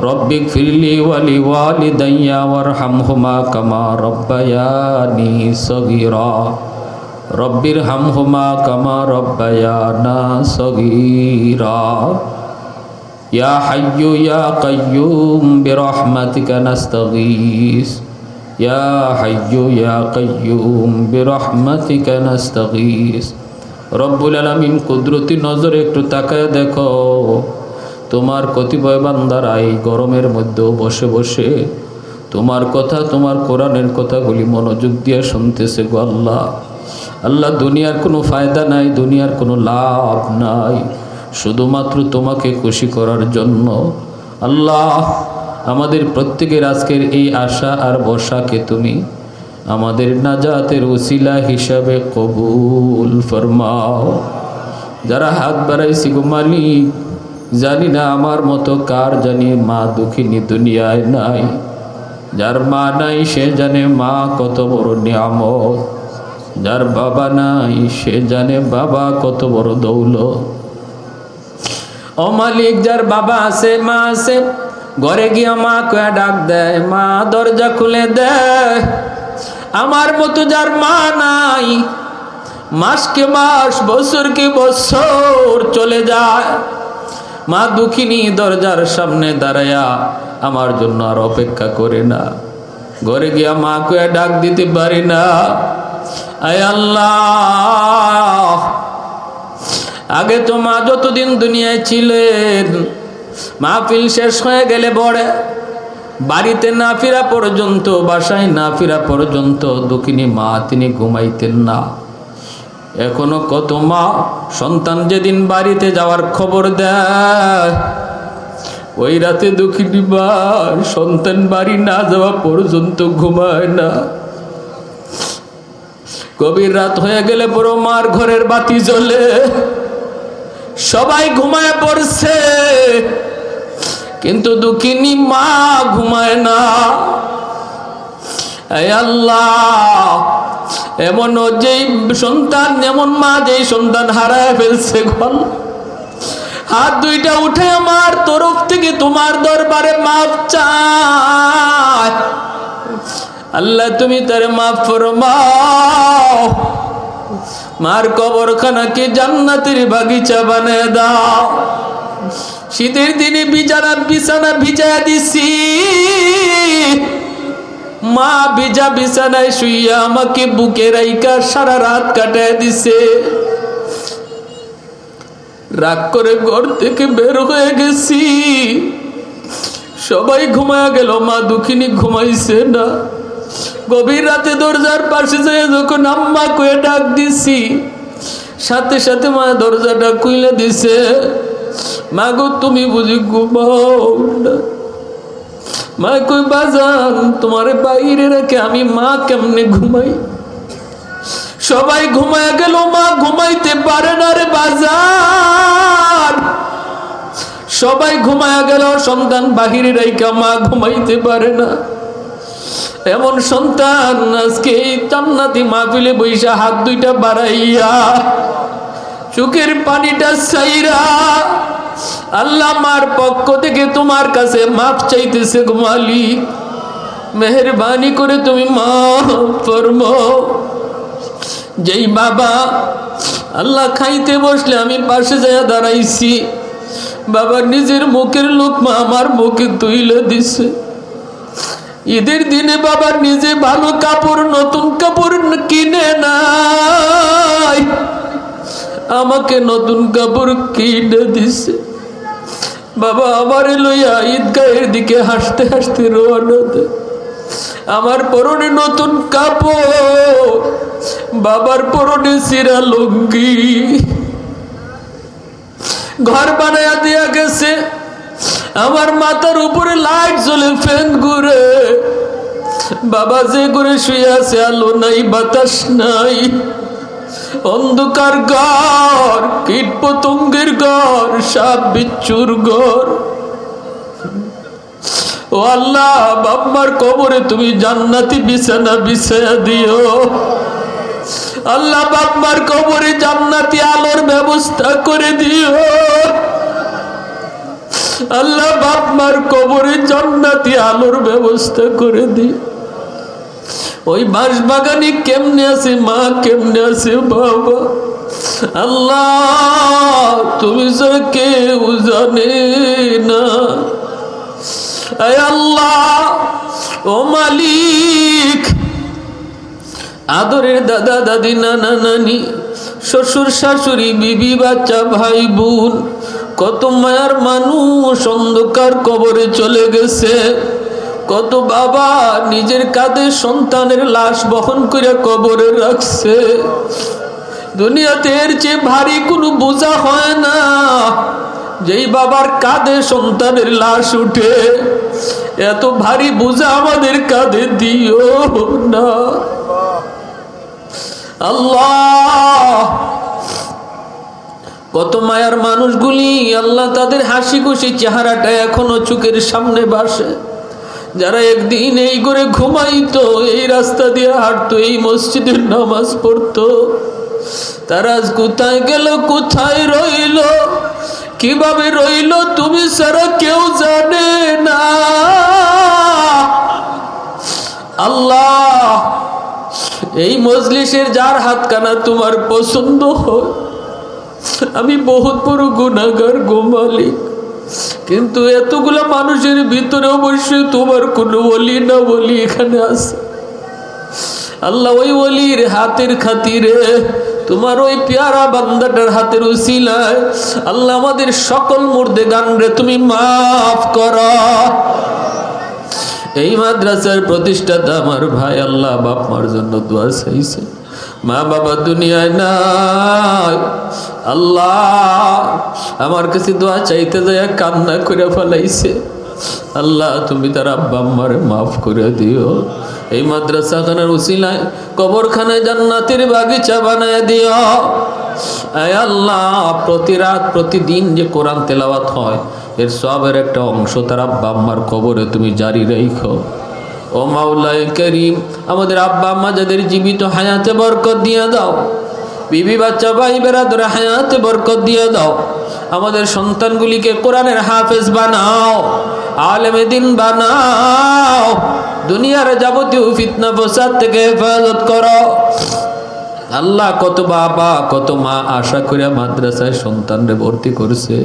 رب اغفر لي ولوالدي وارحمهما كما ربياني صغيرا رب ارحمهما كما ربيانا صغيرا يا حي يا قيوم برحمتك نستغيث يا حي يا قيوم برحمتك نستغيث রব্বুল আলামিন কুদরতি নজরে একটু তাকায় দেখো, তোমার কতিপয় বান্দারা এই গরমের মধ্যেও বসে বসে তোমার কথা, তোমার কোরআনের কথাগুলি মনোযোগ দিয়ে শুনতেছে গো আল্লাহ। আল্লাহ, দুনিয়ার কোনো ফায়দা নাই, দুনিয়ার কোনো লাভ নাই, শুধুমাত্র তোমাকে খুশি করার জন্য। আল্লাহ, আমাদের প্রত্যেকের আজকের এই আশা আর বর্ষাকে তুমি আমাদের নাজাতের ওসিলা হিসাবে কবুল ফরমাও। যারা হাত বাড়াইছি গো মালিক, জানি না আমার মতো কার জানি মা দুঃখিনী দুনিয়ায় নাই। যার মা নাই সে জানে মা কত বড় নিয়ামত, যার বাবা নাই সে জানে বাবা কত বড় দৌলত। ও মালিক, যার বাবা আছে মা আছে, ঘরে গিয়া মা কয়া ডাক দেয়, মা দরজা খুলে দেয়। আমার মতো যার মা নাই, মাসকে মাস বছরকে বছর চলে যায়, মা দুঃখিনী দরজার সামনে দাঁড়ায়া আমার জন্য আর অপেক্ষা করে না। ঘরে গিয়া মা কয়া ডাক দিতে পারি না। আয় আল্লাহ, আগে তো মা যতদিন দুনিয়ায় ছিলেন, মাহফিল শেষ হয়ে গেলে পরে বাড়িতে না ফিরা পর্যন্ত, বাসায় না ফিরা পর্যন্ত দুঃখিনী মা তিনি ঘুমাইতেন না। এখনো কত মা সন্তান যেদিন বাড়িতে যাওয়ার খবর দেয়, ওই রাতে দুঃখিনী মা সন্তান বাড়ি না যাওয়া পর্যন্ত ঘুমায় না। গভীর রাত হয়ে গেলে বড় মার ঘরের বাতি জ্বলে, সবাই ঘুমায় পড়ছে, কিন্তু দুঃখিনী মা ঘুমায় না। এই আল্লাহ, এমন যেই সন্তান, এমন মা যেই সন্তান হারায় ফেলছে, ঘর হাত দুইটা উঠে আমার তরফ থেকে তোমার দরবারে মাফ চায়। আল্লাহ তুমি তার মাফ ফরমাও, মার কবরখানাকে জান্নাতের বাগিচা বানিয়ে দাও। শীতের দিনে বিছানা ভিজায় দিছি, মা ভিজা বিছানায় শুইয়া আমাকে বুকে রাইকা সারা রাত কাটায় দিছে। রাগ করে ঘর থেকে বের হয়ে গেছি, সবাই ঘুমায়া গেল, মা দুঃখিনী ঘুমাইছে না। গভীর রাতে দরজার পাশে যেয়ে যখন আম্মা কয়ে ডাক দিছি, সাথে সাথে মা দরজাটা খুলে দিছে। মা গো, তুমি বুঝি ঘুমাও না? মা কই, বাজান তোমার বাইরে রেখে আমি মা কেমনে ঘুমাই? সবাই ঘুমায়া গেল, মা ঘুমাইতে পারে না রে বাজান। সবাই ঘুমায়া গেল, সন্তান বাহিরে রেখে মা ঘুমাইতে পারে না। এমন সন্তান আজকে এই জান্নাতি মাহফিলে বইসা হাত দুইটা বাড়াইয়া চোখের পানিটা ছাইরা আল্লাহ মার পক্ষ থেকে তোমার কাছে মাফ চাইতেছে গো মালিক। মেহেরবানি করে তুমি মাফ ফরমাও। যেই বাবা আল্লাহ খাইতে বসলে আমি পাশে যায় দাঁড়াইছি, বাবা নিজের মুখের লোকমা আমার মুখে তুইলে দিছে। ঈদের দিনে বাবা নিজে ভালো কাপড়, নতুন কাপড় কিনে নাই, আমাকে নতুন কাপড় কিনে দিছে। বাবা আমার লইয়া ঈদগাহের দিকে হাসতে হাসতে রওনা দেয়। আমার পরনে নতুন কাপড়, বাবার পরনে চিরা লুঙ্গি। ঘর বানায়া দিয়া গেছে, আমার মাথার উপরে লাইট জ্বলে, ফ্যান ঘুরে। বাবা যে করে শুয়ে আছে, আলো নাই বাতাস নাই, অন্ধকার ঘর, কীট পতঙ্গের ঘর, সাপ বিচ্ছুর ঘর। ও আল্লাহ, বাবার কবরে তুমি জান্নাতি বিছানা বিছায়া দিও। আল্লাহ, বাবার কবরে জান্নাতি আলোর ব্যবস্থা করে দিও। আল্লাহ, বাবার কবরে জান্নাতি আলোর ব্যবস্থা করে দিও। ওই বাঁশ বাগানে কেমনে আছে মা, কেমনে আছে বাবা, আল্লাহ তুমি ছাড়া কেউ জানে না। আয় আল্লাহ, ও মালিক, আদরের দাদা দাদি, নানা নানি, শ্বশুর শাশুড়ি, বিবি বাচ্চা, ভাই বোন, কত মায়ার মানুষ অন্ধকার কবরে চলে গেছে। কত বাবা নিজের কাঁধে সন্তানের লাশ বহন করে কবরে রাখছে। দুনিয়াতে এর চেয়ে ভারী কোনো বোঝা হয় না যেই বাবার কাঁধে সন্তানের লাশ উঠে। এত ভারী বোঝা আমাদের কাঁধে দিও না আল্লাহ। কত মায়ার মানুষগুলি আল্লাহ, তাদের হাসি খুশি চেহারাটা এখনো চোখের সামনে ভাসে। যারা একদিন এই করে ঘুমাইতো, এই রাস্তা দিয়ে হাঁটতো, এই মসজিদের নামাজ পড়তো, তারা আজ কোথায় গেল, কোথায় রইল, কিভাবে রইল তুমি ছাড়া কেউ জানে না আল্লাহ। এই মজলিসের যার হাতখানা তোমার পছন্দ হয়, আমি বহুত বড় গুনাহগার গো মালিক, কিন্তু এতগুলা মানুষের ভিতরে অবশ্যই তোমার কোনো ওলি না বলি এখানে আছে আল্লাহ। ওই ওলির হাতের খাতিরে, তোমার ওই পেয়ারা বান্দাটার হাতের উসিলায় আল্লাহ আমাদের সকল মুর্দে গান রে তুমি মাফ করো। এই মাদ্রাসার প্রতিষ্ঠাতা আমার ভাই আল্লাহ বাপ মার জন্য দোয়া চাইছে, মা বাবা দুনিয়ায় নাই আল্লাহ, আমার কাছে দোয়া চাইতে যায় কান্না করে ফেলাইছে আল্লাহ, তুমি তার আব্বা আম্মারে মাফ করে দিও। এই মাদ্রাসাখানার উসিলায় কবরখানায় জান্নাতের বাগিচা বানায় দিও আয় আল্লাহ। প্রতি রাত প্রতিদিন যে কোরআন তেলাওয়াত হয়, এর সবের একটা অংশ তার আব্বা আম্মার কবরে তুমি জারি রাখো। ও মাওলায়ে করিম, আমাদের আব্বা আম্মা যাদের জীবিত হায়াতে বরকত দিয়ে দাও, বিবি বাচ্চা ভাই বেরাদর হায়াতে বরকত দিয়ে দাও। আমাদের সন্তানগুলিকে কোরআনের হাফেজ বানাও, আলেমে দিন বানাও, দুনিয়ার যাবতীয় ফিতনা ফসাদ থেকে হেফাজত করো আল্লাহ। কত বাবা কত মা আশা করে মাদ্রাসায় সন্তানরে ভর্তি করছে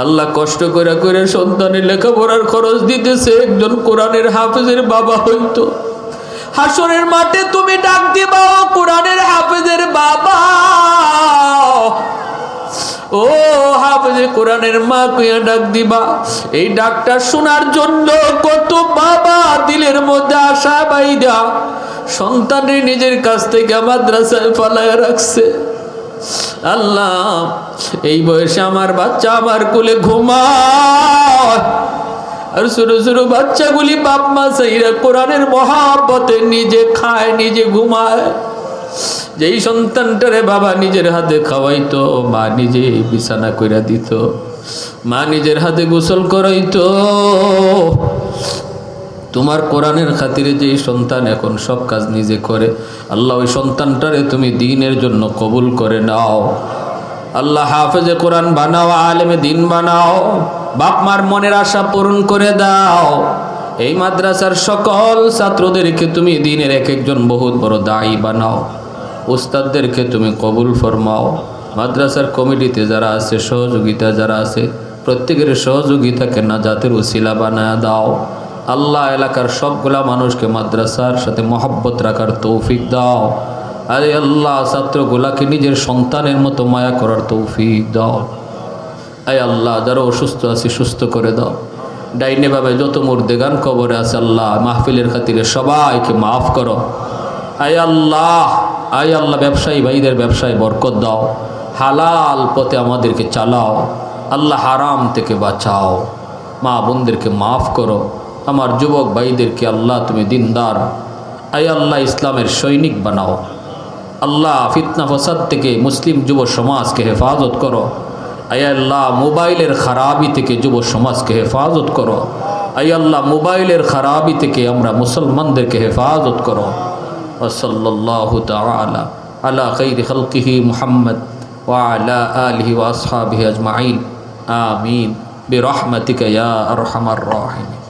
আল্লাহ, কষ্ট করে করে সন্তানের লেখাপড়ার খরচ দিতেছে। একজন কোরআনের হাফেজের বাবা হইতো, হাসরের মাঠে তুমি ডাক দিবা ও কোরআনের হাফেজের বাবা, ও হাফেজে কোরআনের মা কইয়া ডাক দিবা। এই ডাকটা শোনার জন্য কত বাবা দিলের মধ্যে আশা বাইদা সন্তানের নিজের কাছ থেকে মাদ্রাসায় ফালায়া রাখছে আল্লাহ। এই বয়সে আমার বাচ্চা আমার কোলে ঘুমায়, আর ছোট ছোট বাচ্চাগুলি বাপ মা চাইরা কোরআনের মহাব্বতে নিজে খায়, নিজে ঘুমায়। যেই সন্তানটারে বাবা নিজের হাতে খাওয়াইতো, মা নিজে বিছানা কইরা দিত, মা নিজের হাতে গোসল করাইতো, তোমার কোরআনের খাতিরে যেই সন্তান এখন সব কাজ নিজে করে আল্লাহ, ওই সন্তানটারে তুমি দ্বীনের জন্য কবুল করে নাও আল্লাহ। হাফেজে কোরআন বানাও, আলেমে দ্বীন বানাও, বাপ মার মনের আশা পূরণ করে দাও। এই মাদ্রাসার সকল ছাত্রদেরকে তুমি দ্বীনের এক একজন বহুত বড় দায়ী বানাও, উস্তাদদেরকে তুমি কবুল ফরমাও। মাদ্রাসার কমিটিতে যারা আছে, সহযোগিতা যারা আছে, প্রত্যেকের সহযোগিতাকে নাজাতের উসিলা বানায় দাও আল্লাহ। এলাকার সবগুলা মানুষকে মাদ্রাসার সাথে মহব্বত রাখার তৌফিক দাও। আরে আল্লাহ, ছাত্রগুলাকে নিজের সন্তানের মতো মায়া করার তৌফিক দাও। আয় আল্লাহ, যারা অসুস্থ আছে সুস্থ করে দাও। ডাইনে ভাবে যত মুর্দেগান কবরে আছে আল্লাহ, মাহফিলের খাতিরে সবাইকে মাফ করো। আয় আল্লাহ, আয় আল্লাহ, ব্যবসায়ী ভাইদের ব্যবসায় বরকত দাও, হালাল পথে আমাদেরকে চালাও আল্লাহ, হারাম থেকে বাঁচাও। মা বোনদেরকে মাফ করো, আমার যুবক ভাইদেরকে আল্লাহ তুমি দিনদার, আয় আল্লাহ, ইসলামের সৈনিক বানাও আল্লাহ। ফিতনা ফসাদ থেকে মুসলিম যুব সমাজকে হেফাজত করো আয় আল্লাহ। মোবাইলের খারাপি থেকে যুব সমাজকে হেফাজত করো আয় আল্লাহ। মোবাইলের খারাপি থেকে আমরা মুসলমানদেরকে হেফাজত করো। ওয়াসাল্লাল্লাহু তাআলা আলা খাইরি খালকিহি মুহাম্মদ ওয়া আলা আলিহি ওয়া আসহাবিহি আজমাইন, আমিন বিরহমাতিকা ইয়া আরহামার রাহিমিন।